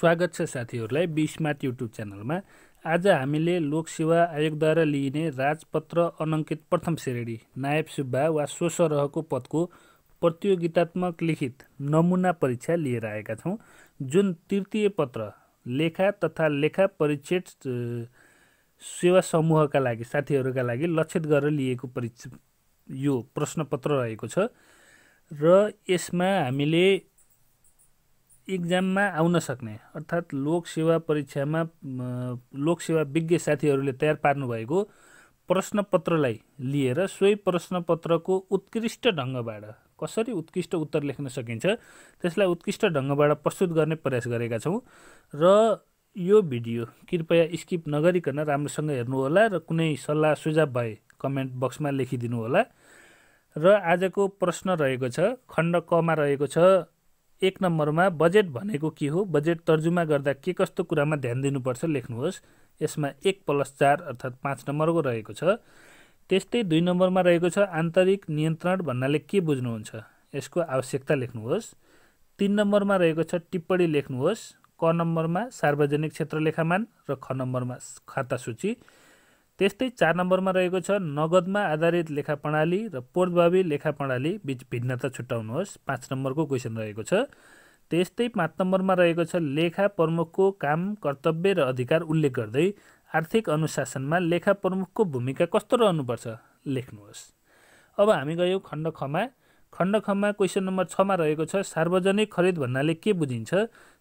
स्वागत छ साथीहरूलाई बी स्मार्ट युट्युब च्यानलमा। आज हामीले लोकसेवा आयोगद्वारा लिइने राजपत्र अनङ्कित प्रथम श्रेणी नायब सुब्बा वा स्वसरहको पदको प्रतियोगितात्मक लिखित नमुना परीक्षा लिएर आएका छौँ, जुन तृतीय पत्र लेखा तथा लेखा परीक्षित सेवा समूहका लागि साथीहरूका लागि लक्षित गरेर लिएको परीक्षा यो प्रश्नपत्र रहेको छ र यसमा हामीले इक्जाममा आउन सक्ने अर्थात् लोकसेवा परीक्षामा लोकसेवा विज्ञ साथीहरूले तयार पार्नुभएको प्रश्नपत्रलाई लिएर सोही प्रश्नपत्रको उत्कृष्ट ढङ्गबाट कसरी उत्कृष्ट उत्तर लेख्न सकिन्छ त्यसलाई उत्कृष्ट ढङ्गबाट प्रस्तुत गर्ने प्रयास गरेका छौँ र यो भिडियो कृपया स्किप नगरिकन राम्रोसँग हेर्नुहोला र कुनै सल्लाह सुझाव भए कमेन्ट बक्समा लेखिदिनु होला। र आजको प्रश्न रहेको छ खण्ड कमा रहेको छ 1 नम्बरमा बजेट भनेको के हो, बजेट तर्जुमा गर्दा के कस्तो कुरामा ध्यान दिनुपर्छ लेख्नुहोस्। यसमा 1+4 अर्थात् 5 नम्बरको रहेको छ। त्यस्तै 2 नम्बरमा रहेको छ आन्तरिक नियन्त्रण भन्नाले के बुझ्नुहुन्छ, यसको आवश्यकता लेख्नुहोस्। 3 नम्बरमा रहेको छ टिप्पणी लेख्नुहोस्। क नम्बरमा सार्वजनिक क्षेत्र लेखामान र ख नम्बरमा खाता सूची। त्यस्तै 4 नम्बरमा रहेको छ नगदमा आधारित लेखा प्रणाली र पूर्वभावी लेखा प्रणाली बीच भिन्नता छुट्याउनुहोस्। 5 नम्बरको क्वेसन रहेको छ। त्यस्तै 5 नम्बरमा रहेको छ लेखा प्रमुखको काम कर्तव्य र अधिकार उल्लेख गर्दै आर्थिक अनुशासनमा लेखा प्रमुखको भूमिका कस्तो रहनुपर्छ लेख्नुहोस्। अब हामी गयौँ खण्ड खमा। खण्ड खमा क्वेसन नम्बर 6 मा रहेको छ सार्वजनिक खरिद भन्नाले के बुझिन्छ,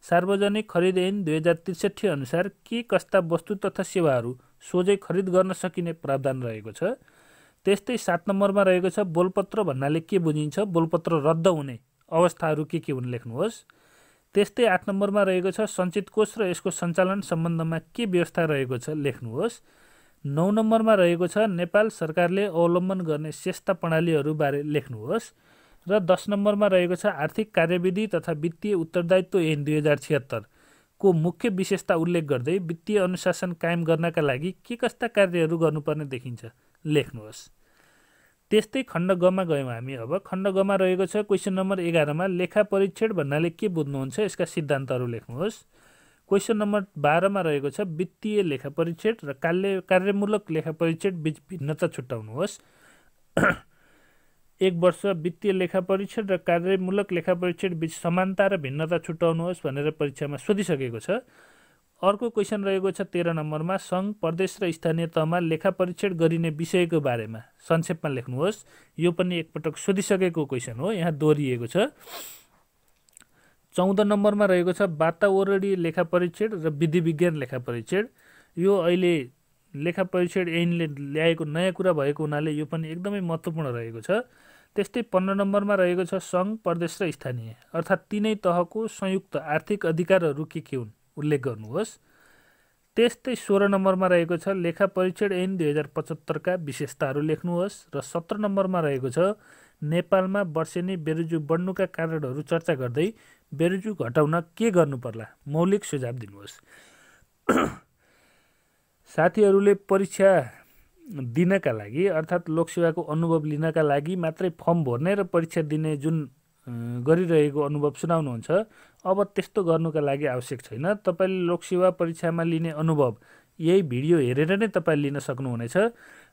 सार्वजनिक खरिद ऐन 2063 अनुसार के कस्ता वस्तु तथा सेवाहरू सोझै खरिद गर्न सकिने प्रावधान रहेको छ। त्यस्तै 7 नम्बरमा रहेको छ बोलपत्र भन्नाले के बुझिन्छ, बोलपत्र रद्द हुने अवस्थाहरू के हुन् लेख्नुहोस्। त्यस्तै 8 नम्बरमा रहेको छ सञ्चित कोष र यसको सञ्चालन सम्बन्धमा के व्यवस्था रहेको छ लेख्नुहोस्। 9 नम्बरमा रहेको छ नेपाल सरकारले अवलम्बन गर्ने श्रेष्ठ प्रणालीहरू बारे लेख्नुहोस्। र 10 नम्बरमा रहेको छ आर्थिक कार्यविधि तथा वित्तीय उत्तरदायित्व ऐन 2076 को मुख्य विशेषता उल्लेख गर्दै वित्तीय अनुशासन कायम गर्नका लागि के कस्ता कार्यहरू गर्नुपर्ने देखिन्छ लेख्नुहोस्। त्यस्तै खण्ड गमा गयौँ हामी। अब खण्ड गमा रहेको छ क्वेसन नम्बर 11 मा लेखा परीक्षण भन्नाले के बुझ्नुहुन्छ, यसका सिद्धान्तहरू लेख्नुहोस्। क्वेसन नम्बर 12 मा रहेको छ वित्तीय लेखा परीक्षण र कार्यमूलक लेखा परीक्षण बीच भिन्नता छुट्याउनुहोस्। 1 वर्ष वित्तीय लेखा परीक्षण र कार्यमूलक लेखा परीक्षण बीच समानता र भिन्नता छुट्याउनुहोस् भनेर परीक्षामा सोधिसकेको छ। अर्को क्वेसन रहेको छ 13 नम्बरमा सङ्घ प्रदेश र स्थानीय तहमा लेखा परीक्षण गरिने विषयको बारेमा संक्षेपमा लेख्नुहोस्। यो पनि एकपटक सोधिसकेको क्वेसन हो, यहाँ दोहोरिएको छ। 14 नम्बरमा रहेको छ वातावरणीय लेखा परीक्षण र विधि विज्ञान लेखा परीक्षण। यो अहिले लेखा परीक्षण ऐनले ल्याएको नयाँ कुरा भएको हुनाले यो पनि एकदमै महत्त्वपूर्ण रहेको छ। त्यस्तै 15 नम्बरमा रहेको छ सङ्घ प्रदेश र स्थानीय अर्थात् तीनै तहको संयुक्त आर्थिक अधिकारहरू के हुन् उल्लेख गर्नुहोस्। त्यस्तै 16 नम्बरमा रहेको छ लेखा परीक्षण ऐन 2075 का विशेषताहरू लेख्नुहोस्। र 17 नम्बरमा रहेको छ नेपालमा वर्षेनी बेरोजु बढ्नुका कारणहरू चर्चा गर्दै बेरोजु घटाउन के गर्नुपर्ला मौलिक सुझाव दिनुहोस्। साथीहरूले परीक्षा दिनका लागि अर्थात् लोकसेवाको अनुभव लिनका लागि मात्रै फर्म भर्ने र परीक्षा दिने जुन गरिरहेको अनुभव सुनाउनुहुन्छ, अब त्यस्तो गर्नुका लागि आवश्यक छैन। तपाईँले लोकसेवा परीक्षामा लिने अनुभव यही भिडियो हेरेर नै तपाईँले लिन सक्नुहुनेछ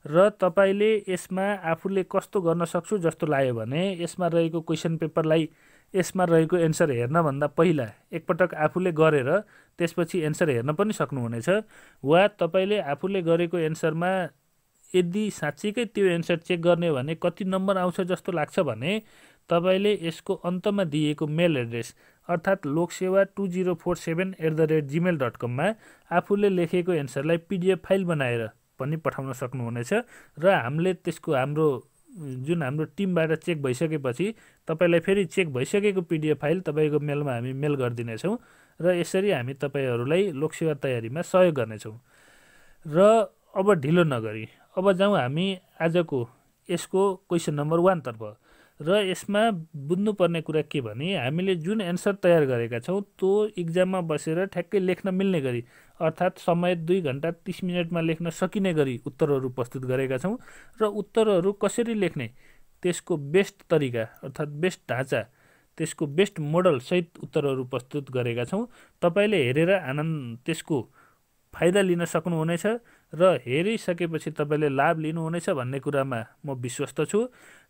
र तपाईँले यसमा आफूले कस्तो गर्न सक्छु जस्तो लाग्यो भने यसमा रहेको क्वेसन पेपरलाई यसमा रहेको एन्सर हेर्नभन्दा पहिला एकपटक आफूले गरेर त्यसपछि एन्सर हेर्न पनि सक्नुहुनेछ। वा तपाईँले आफूले गरेको एन्सरमा यदि साँच्चीकै त्यो एन्सर चेक गर्ने हो भने कति नम्बर आउँछ जस्तो लाग्छ भने तपाईँले यसको अन्तमा दिएको मेल एड्रेस अर्थात् loksewa2047@gmail.com मा आफूले लेखेको एन्सरलाई PDF फाइल बनाएर पनि पठाउन सक्नुहुनेछ र हामीले त्यसको हाम्रो टिमबाट चेक भइसकेपछि तपाईँलाई फेरि चेक भइसकेको PDF फाइल तपाईँको मेलमा हामी मेल गरिदिनेछौँ र यसरी हामी तपाईँहरूलाई लोकसेवा तयारीमा सहयोग गर्नेछौँ। र अब ढिलो नगरी अब जाउँ हामी आजको यसको क्वेसन नम्बर 1 तर्फ। र यसमा बुझ्नुपर्ने कुरा के भने हामीले जुन एन्सर तयार गरेका छौँ त्यो इक्जाममा बसेर ठ्याक्कै लेख्न मिल्ने गरी अर्थात् समय 2 घण्टा 30 मिनटमा लेख्न सकिने गरी उत्तरहरू प्रस्तुत गरेका छौँ र उत्तरहरू कसरी लेख्ने त्यसको बेस्ट तरिका अर्थात् बेस्ट ढाँचा त्यसको बेस्ट मोडल सहित उत्तरहरू प्रस्तुत गरेका छौँ। तपाईले हेरेर त्यसको फाइदा लिन सक्नुहुनेछ र हेरिसकेपछि तपाईले लाभ लिनुहुनेछ भन्ने कुरामा म विश्वस्त छु।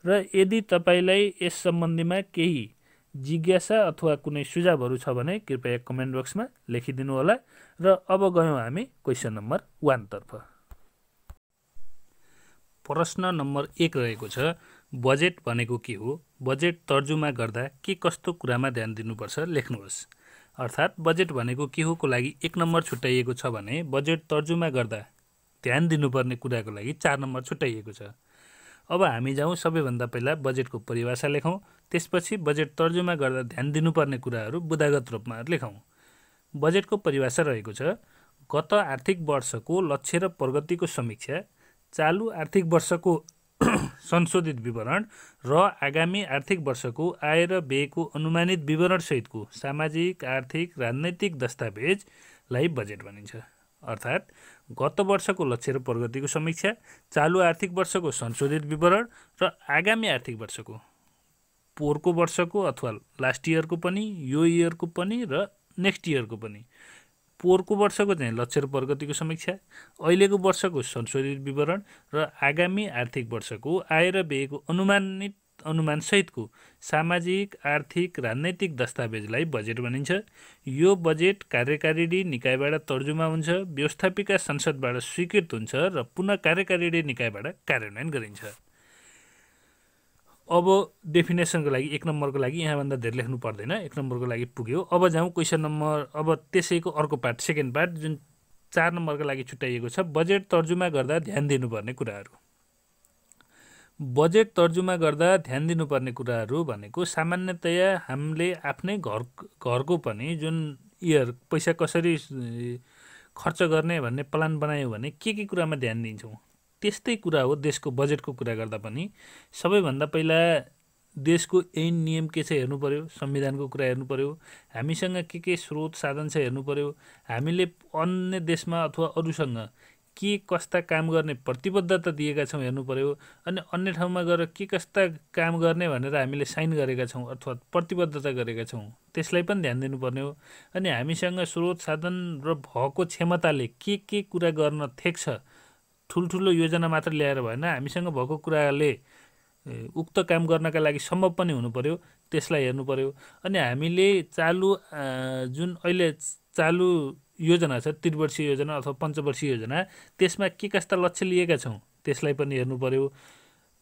र यदि तपाईलाई यस सम्बन्धीमा केही जिज्ञासा अथवा कुनै सुझावहरू छ भने कृपया कमेन्ट बक्समा लेखिदिनु होला। र अब गयौँ हामी क्वेसन नम्बर 1 तर्फ। प्रश्न नम्बर 1 रहेको छ, बजेट भनेको के हो? बजेट तर्जुमा गर्दा के कस्तो कुरामा ध्यान दिनुपर्छ लेख्नुहोस्। अर्थात् बजेट भनेको के हो को लागि 1 नम्बर छुट्याइएको छ भने बजेट तर्जुमा गर्दा ध्यान दिनुपर्ने कुराको लागि 4 नम्बर छुट्याइएको छ। अब हामी जाउँ सबैभन्दा पहिला बजेटको परिभाषा लेखौँ, त्यसपछि बजेट तर्जुमा गर्दा ध्यान दिनुपर्ने कुराहरू बुदागत रूपमा लेखौँ। बजेटको परिभाषा रहेको छ, गत आर्थिक वर्षको लक्ष्य र प्रगतिको समीक्षा, चालु आर्थिक वर्षको संशोधित विवरण र आगामी आर्थिक वर्षको आय र व्ययको अनुमानित विवरण सहितको सामाजिक, आर्थिक, राजनैतिक दस्तावेजलाई बजेट भनिन्छ। अर्थात् गत वर्षको लक्ष्य र प्रगतिको समीक्षा, चालु आर्थिक वर्षको संशोधित विवरण र आगामी आर्थिक वर्षको पोहोरको वर्षको अथवा लास्ट इयरको पनि, यो इयरको पनि र नेक्स्ट इयरको पनि, पोहोरको वर्षको चाहिँ लक्ष्य र प्रगतिको समीक्षा, अहिलेको वर्षको संशोधित विवरण र आगामी आर्थिक वर्षको आय र व्ययको अनुमान सहितको सामाजिक, आर्थिक, राजनैतिक दस्तावेजलाई बजेट भनिन्छ। यो बजेट कार्यकारिणी निकायबाट तर्जुमा हुन्छ, व्यवस्थापिका संसदबाट स्वीकृत हुन्छ र पुनः कार्यकारिणी निकायबाट कार्यान्वयन गरिन्छ। अब डेफिनेसनको लागि 1 नम्बरको लागि यहाँभन्दा धेरै लेख्नु पर्दैन, 1 नम्बरको लागि पुग्यो। अब जाउँ क्वेसन नम्बर, अब त्यसैको अर्को पार्ट, सेकेन्ड पार्ट, जुन 4 नम्बरको लागि छुट्याइएको छ, बजेट तर्जुमा गर्दा ध्यान दिनुपर्ने कुराहरू। बजेट तर्जुमा गर्दा ध्यान दिनुपर्ने कुराहरू भनेको सामान्यतया हामीले आफ्नै घरको पनि जुन इयर पैसा कसरी खर्च गर्ने भन्ने प्लान बनायौँ भने के कुरामा ध्यान दिन्छौँ, त्यस्तै कुरा हो देशको बजेटको कुरा गर्दा पनि। सबैभन्दा पहिला देशको ऐन नियम के छ हेर्नु पर्यो, संविधानको कुरा हेर्नु पर्यो, हामीसँग के स्रोत साधन छ हेर्नु पर्यो, हामीले अन्य देशमा अथवा अरूसँग के कस्ता काम गर्ने प्रतिबद्धता दिएका छौँ हेर्नु पर्यो, अनि अन्य ठाउँमा गएर के कस्ता काम गर्ने भनेर हामीले साइन गरेका छौँ अथवा प्रतिबद्धता गरेका छौँ त्यसलाई पनि ध्यान दिनुपर्ने हो। अनि हामीसँग स्रोत साधन र भएको क्षमताले के कुरा गर्न थेक्छ, ठुल्ठुलो योजना मात्र ल्याएर भएन, हामीसँग भएको कुराले उक्त काम गर्नका लागि सम्भव पनि हुनु पर्यो, त्यसलाई हेर्नु पर्यो। अनि हामीले जुन अहिले चालु योजना छ, त्रिवर्षीय योजना अथवा पञ्चवर्षीय योजना, त्यसमा के कस्ता लक्ष्य लिएका छौँ त्यसलाई पनि हेर्नु पर्यो।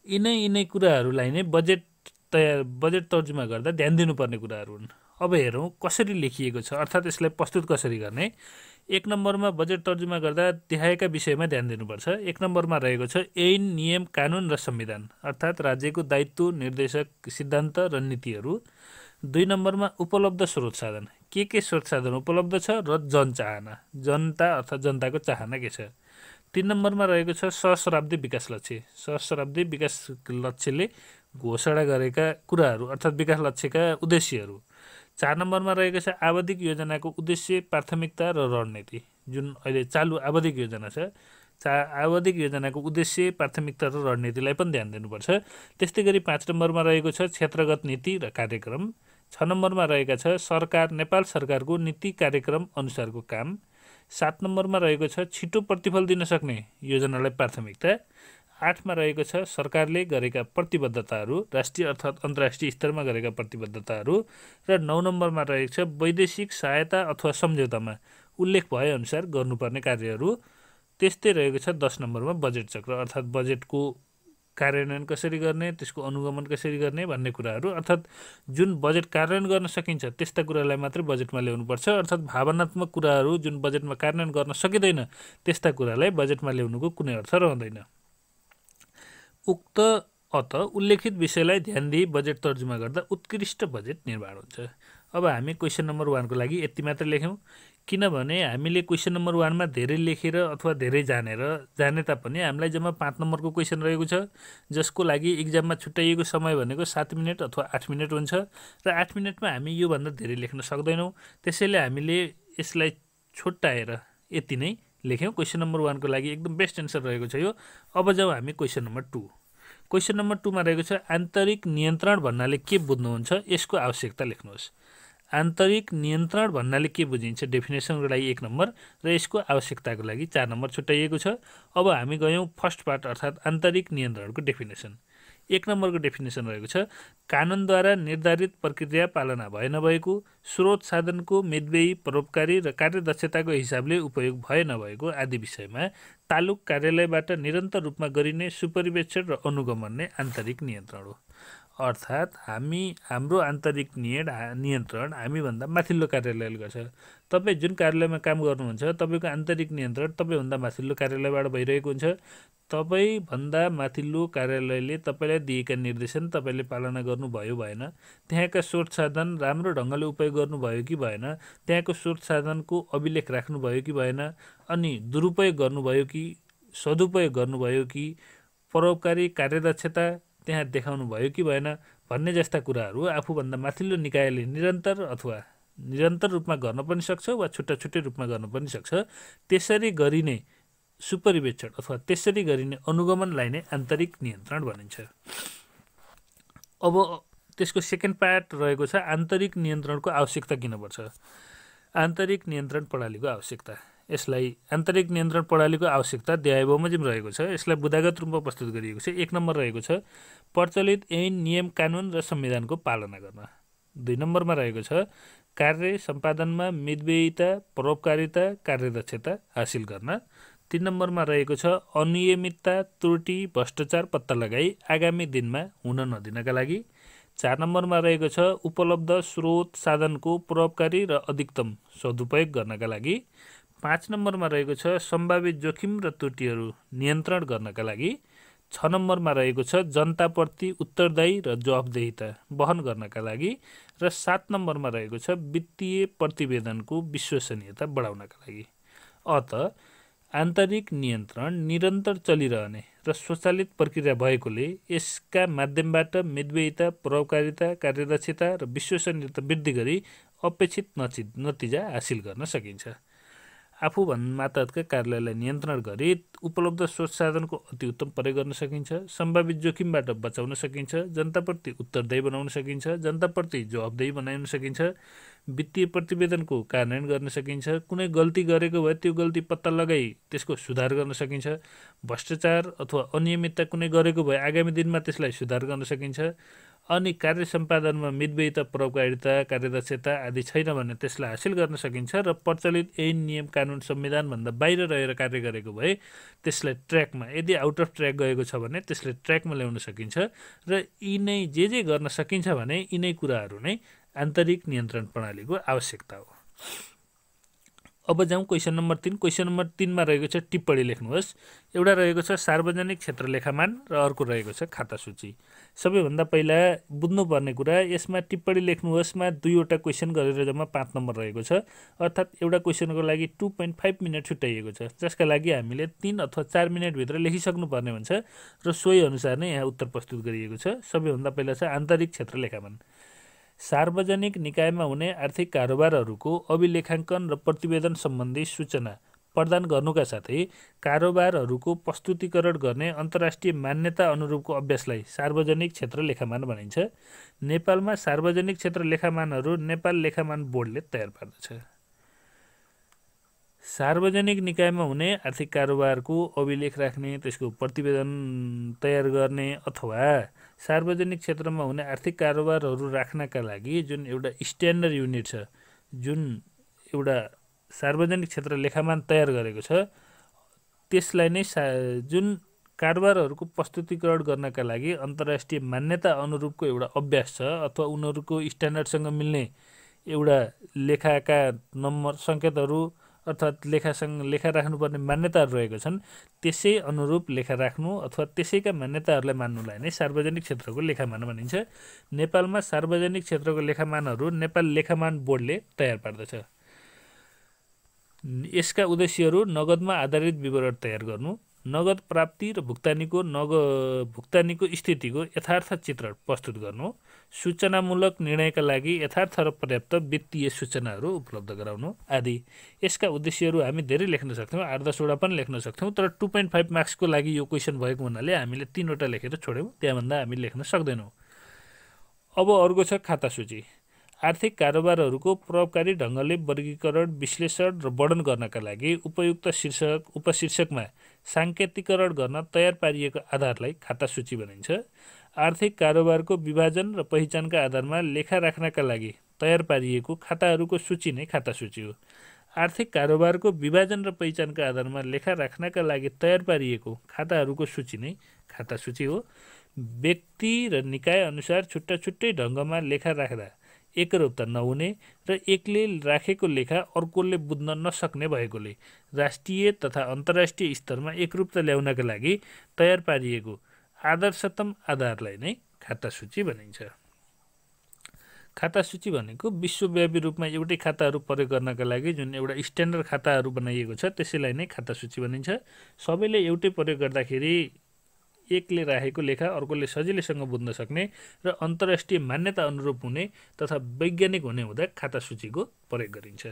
यिनै कुराहरूलाई नै बजेट तर्जुमा गर्दा ध्यान दिनुपर्ने कुराहरू हुन्। अब हेरौँ कसरी लेखिएको छ, अर्थात् यसलाई प्रस्तुत कसरी गर्ने। 1 नम्बरमा बजेट तर्जुमा गर्दा देखाएका विषयमा ध्यान दिनुपर्छ। 1 नम्बरमा रहेको छ ऐन, नियम, कानुन र संविधान, अर्थात् राज्यको दायित्व, निर्देशक सिद्धान्त र नीतिहरू। 2 नम्बरमा उपलब्ध स्रोत साधन, के स्रोत साधन उपलब्ध छ र जनचाहना, जनता अर्थात् जनताको चाहना के छ। 3 नम्बरमा रहेको छ सहस्राब्दी विकास लक्ष्य, सहस्राब्दी विकास लक्ष्यले घोषणा गरेका कुराहरू अर्थात् विकास लक्ष्यका उद्देश्यहरू। 4 नम्बरमा रहेको छ आवधिक योजनाको उद्देश्य, प्राथमिकता र रणनीति, जुन अहिले चालु आवधिक योजना छ, आवधिक योजनाको उद्देश्य, प्राथमिकता र रणनीतिलाई पनि ध्यान दिनुपर्छ। त्यस्तै गरी 5 नम्बरमा रहेको छ क्षेत्रगत नीति र कार्यक्रम। 6 नम्बरमा रहेका छ नेपाल सरकारको नीति कार्यक्रम अनुसारको काम। 7 नम्बरमा रहेको छ छिटो प्रतिफल दिन सक्ने योजनालाई प्राथमिकता। 8मा रहेको छ सरकारले गरेका प्रतिबद्धताहरू, राष्ट्रिय अर्थात् अन्तर्राष्ट्रिय स्तरमा गरेका प्रतिबद्धताहरू। र 9 नम्बरमा रहेको छ वैदेशिक सहायता अथवा सम्झौतामा उल्लेख भएअनुसार गर्नुपर्ने कार्यहरू। त्यस्तै रहेको छ 10 नम्बरमा बजेट चक्र, अर्थात् बजेटको कार्यान्वयन कसरी गर्ने, त्यसको अनुगमन कसरी गर्ने भन्ने कुराहरू। अर्थात् जुन बजेट कार्यान्वयन गर्न सकिन्छ त्यस्ता कुरालाई मात्रै बजेटमा ल्याउनुपर्छ, अर्थात् भावनात्मक कुराहरू जुन बजेटमा कार्यान्वयन गर्न सकिँदैन त्यस्ता कुरालाई बजेटमा ल्याउनुको कुनै अर्थ रहँदैन। उल्लेखित विषयलाई ध्यान दिई बजेट तर्जुमा गर्दा उत्कृष्ट बजेट निर्माण हुन्छ। अब हामी क्वेसन नम्बर 1 को लागि यति मात्र लेख्यौँ, किनभने हामीले क्वेसन नम्बर 1 मा धेरै लेखेर अथवा धेरै जाने तापनि हामीलाई जम्मा 5 नम्बरको क्वेसन रहेको छ, जसको लागि इक्जाममा छुट्याइएको समय भनेको 7 मिनेट अथवा 8 मिनेट हुन्छ र 8 मिनेटमा हामी योभन्दा धेरै लेख्न सक्दैनौँ। त्यसैले हामीले यसलाई छुट्याएर यति नै लेख्यौँ। क्वेसन नम्बर 1 को लागि एकदम बेस्ट एन्सर रहेको छ यो। अब जाउँ हामी क्वेसन नम्बर 2। क्वेसन नम्बर 2 मा रहेको छ आन्तरिक नियन्त्रण भन्नाले के बुझ्नुहुन्छ, यसको आवश्यकता लेख्नुहोस्। आन्तरिक नियन्त्रण भन्नाले के बुझिन्छ डेफिनेसनको लागि 1 नम्बर र यसको आवश्यकताको लागि 4 नम्बर छुट्याइएको छ। अब हामी गयौँ फर्स्ट पार्ट अर्थात् आन्तरिक नियन्त्रणको डेफिनेसन। 1 नम्बरको डेफिनेसन रहेको छ कानुनद्वारा निर्धारित प्रक्रिया पालना भए नभएको, स्रोत साधनको मितव्ययी, परोपकारी र कार्यदक्षताको हिसाबले उपयोग भए नभएको आदि विषयमा तालुक कार्यालयबाट निरन्तर रूपमा गरिने सुपरिवेक्षण र अनुगमन नै आन्तरिक नियन्त्रण हो। अर्थात् हाम्रो आन्तरिक नियन्त्रण हामीभन्दा माथिल्लो कार्यालयले गर्छ। तपाईँ जुन कार्यालयमा काम गर्नुहुन्छ तपाईँको आन्तरिक नियन्त्रण तपाईँभन्दा माथिल्लो कार्यालयबाट भइरहेको हुन्छ। तपाईँभन्दा माथिल्लो कार्यालयले तपाईँलाई दिएका निर्देशन तपाईँले पालना गर्नुभयो भएन, त्यहाँका स्रोत साधन राम्रो ढङ्गले उपयोग गर्नुभयो कि भएन, त्यहाँको स्रोत साधनको अभिलेख राख्नुभयो कि भएन, अनि दुरुपयोग गर्नुभयो कि सदुपयोग गर्नुभयो कि, परोपकारी कार्यदक्षता त्यहाँ देखाउनु भयो कि भएन भन्ने जस्ता कुराहरू आफूभन्दा माथिल्लो निकायले निरन्तर रूपमा गर्न पनि सक्छ वा छुट्टा छुट्टै रूपमा गर्न पनि सक्छ। त्यसरी गरिने सुपरिवेक्षण अथवा त्यसरी गरिने अनुगमनलाई नै आन्तरिक नियन्त्रण भनिन्छ। अब त्यसको सेकेन्ड पार्ट रहेको छ आन्तरिक नियन्त्रणको आवश्यकता किन पर्छ। आन्तरिक नियन्त्रण प्रणालीको आवश्यकता। यसलाई आन्तरिक नियन्त्रण प्रणालीको आवश्यकता अध्याय बमोजिम रहेको छ। यसलाई बुदागत रूपमा प्रस्तुत गरिएको छ। 1 नम्बर रहेको छ प्रचलित ऐन, नियम, कानुन र संविधानको पालना गर्न। 2 नम्बरमा रहेको छ कार्य सम्पादनमा मितव्ययिता, परोपकारिता, कार्यदक्षता हासिल गर्न। 3 नम्बरमा रहेको छ अनियमितता, त्रुटि, भ्रष्टाचार पत्ता लगाई आगामी दिनमा हुन नदिनका लागि। 4 नम्बरमा रहेको छ उपलब्ध स्रोत साधनको परोपकारी र अधिकतम सदुपयोग गर्नका लागि। 5 नम्बरमा रहेको छ सम्भावित जोखिम र त्रुटिहरू नियन्त्रण गर्नका लागि। 6 नम्बरमा रहेको छ जनताप्रति उत्तरदायी र जवाफदेहिता वहन गर्नका लागि। र 7 नम्बरमा रहेको छ वित्तीय प्रतिवेदनको विश्वसनीयता बढाउनका लागि। अत आन्तरिक नियन्त्रण निरन्तर चलिरहने र स्वचालित प्रक्रिया भएकोले यसका माध्यमबाट मितव्ययिता, परोपकारिता, कार्यदक्षता र विश्वसनीयता वृद्धि गरी अपेक्षित नतिजा हासिल गर्न सकिन्छ। आफूभन्दा मातहतका कार्यालयलाई नियन्त्रण गरी उपलब्ध स्रोत साधनको अति उत्तम प्रयोग गर्न सकिन्छ, सम्भावित जोखिमबाट बचाउन सकिन्छ, जनताप्रति उत्तरदायी बनाउन सकिन्छ, जनताप्रति जवाफदेही बनाउन सकिन्छ, वित्तीय प्रतिवेदनको कार्यान्वयन गर्न सकिन्छ, कुनै गल्ती गरेको भए त्यो गल्ती पत्ता लगाई त्यसको सुधार गर्न सकिन्छ, भ्रष्टाचार अथवा अनियमितता कुनै गरेको भए आगामी दिनमा त्यसलाई सुधार गर्न सकिन्छ, अनि कार्य सम्पादनमा मितव्ययिता, परोपकारिता, कार्यदक्षता आदि छैन भने त्यसलाई हासिल गर्न सकिन्छ र प्रचलित ऐन, नियम, कानुन, संविधानभन्दा बाहिर रहेर कार्य गरेको भए त्यसलाई ट्र्याकमा, यदि आउट अफ ट्र्याक गएको छ भने त्यसलाई ट्र्याकमा ल्याउन सकिन्छ। र यिनै जे गर्न सकिन्छ भने यिनै कुराहरू नै आन्तरिक नियन्त्रण प्रणालीको आवश्यकता हो। अब जाउँ क्वेसन नम्बर 3। क्वेसन नम्बर 3 मा रहेको छ टिप्पणी लेख्नुहोस्। एउटा रहेको छ सार्वजनिक क्षेत्र लेखामान र अर्को रहेको छ खाता सूची। सबैभन्दा पहिला बुझ्नुपर्ने कुरा यसमा टिप्पणी लेख्नुहोस्मा 2वटा क्वेसन गरेर जम्मा 5 नम्बर रहेको छ। अर्थात् एउटा क्वेसनको लागि 2.5 मिनट छुट्याइएको छ, जसका लागि हामीले 3 अथवा 4 मिनटभित्र लेखिसक्नुपर्ने हुन्छ र सोही अनुसार नै यहाँ उत्तर प्रस्तुत गरिएको छ। सबैभन्दा पहिला छ आन्तरिक क्षेत्र लेखामान। सार्वजनिक निकायमा हुने आर्थिक कारोबारहरूको अभिलेखाङ्कन र प्रतिवेदन सम्बन्धी सूचना प्रदान गर्नुका साथै कारोबारहरूको प्रस्तुतिकरण गर्ने अन्तर्राष्ट्रिय मान्यता अनुरूपको अभ्यासलाई सार्वजनिक क्षेत्र लेखामान भनिन्छ। नेपालमा सार्वजनिक क्षेत्र लेखामानहरू नेपाल लेखामान बोर्डले तयार पार्दछ। सार्वजनिक निकायमा हुने आर्थिक कारोबारको अभिलेख राख्ने, त्यसको प्रतिवेदन तयार गर्ने अथवा सार्वजनिक क्षेत्रमा हुने आर्थिक कारोबारहरू राख्नका लागि जुन एउटा स्ट्यान्डर्ड युनिट छ, जुन एउटा सार्वजनिक क्षेत्र लेखामान तयार गरेको छ, त्यसलाई नै जुन कारोबारहरूको प्रस्तुतिकरण गर्नका लागि अन्तर्राष्ट्रिय मान्यता अनुरूपको एउटा अभ्यास छ अथवा उनीहरूको स्ट्यान्डर्डसँग मिल्ने एउटा लेखाका नम्बर सङ्केतहरू अर्थात् लेखा राख्नुपर्ने मान्यताहरू रहेको छन्, त्यसै अनुरूप लेखा राख्नु अथवा त्यसैका मान्यताहरूलाई मान्नुलाई नै सार्वजनिक क्षेत्रको लेखामान भनिन्छ। नेपालमा सार्वजनिक क्षेत्रको लेखामानहरू नेपाल लेखामान बोर्डले तयार पार्दछ। यसका उद्देश्यहरू नगदमा आधारित विवरण तयार गर्नु, नगद प्राप्ति र भुक्तानीको स्थितिको यथार्थ चित्र प्रस्तुत गर्नु, सूचनामूलक निर्णयका लागि यथार्थ र पर्याप्त वित्तीय सूचनाहरू उपलब्ध गराउनु आदि। यसका उद्देश्यहरू हामी धेरै लेख्न सक्थ्यौँ, 8-10 वटा पनि लेख्न सक्थ्यौँ, तर 2.5 मार्क्सको लागि यो क्वेसन भएको हुनाले हामीले 3 वटा लेखेर छोड्यौँ, त्यहाँभन्दा हामी लेख्न सक्दैनौँ। अब अर्को छ खाता सूची। आर्थिक कारोबारहरूको प्रभावकारी ढङ्गले वर्गीकरण, विश्लेषण र वर्णन गर्नका लागि उपयुक्त उपशीर्षकमा साङ्केतिकरण गर्न तयार पारिएको आधारलाई खाता सूची भनिन्छ। आर्थिक कारोबारको विभाजन र पहिचानका आधारमा लेखा राख्नका लागि तयार पारिएको खाताहरूको सूची नै खाता सूची हो। आर्थिक कारोबारको विभाजन र पहिचानका आधारमा लेखा राख्नका लागि तयार पारिएको खाताहरूको सूची नै खाता सूची हो। व्यक्ति र निकाय अनुसार छुट्टा छुट्टै ढङ्गमा लेखा राख्दा एकरूपता नहुने र एकले राखेको लेखा अर्कोले बुझ्न नसक्ने भएकोले राष्ट्रिय तथा अन्तर्राष्ट्रिय स्तरमा एकरूपता ल्याउनका लागि तयार पारिएको आदर्शतम आधारलाई नै खाता सूची भनिन्छ। खाता सूची भनेको विश्वव्यापी रूपमा एउटै खाताहरू प्रयोग गर्नका लागि जुन एउटा स्ट्यान्डर्ड खाताहरू बनाइएको छ त्यसैलाई नै खाता सूची भनिन्छ। सबैले एउटै प्रयोग गर्दाखेरि एकले राखेको लेखा अर्कोले सजिलैसँग बुझ्न सक्ने र अन्तर्राष्ट्रिय मान्यता अनुरूप हुने तथा वैज्ञानिक हुने हुँदा खाता सूचीको प्रयोग गरिन्छ।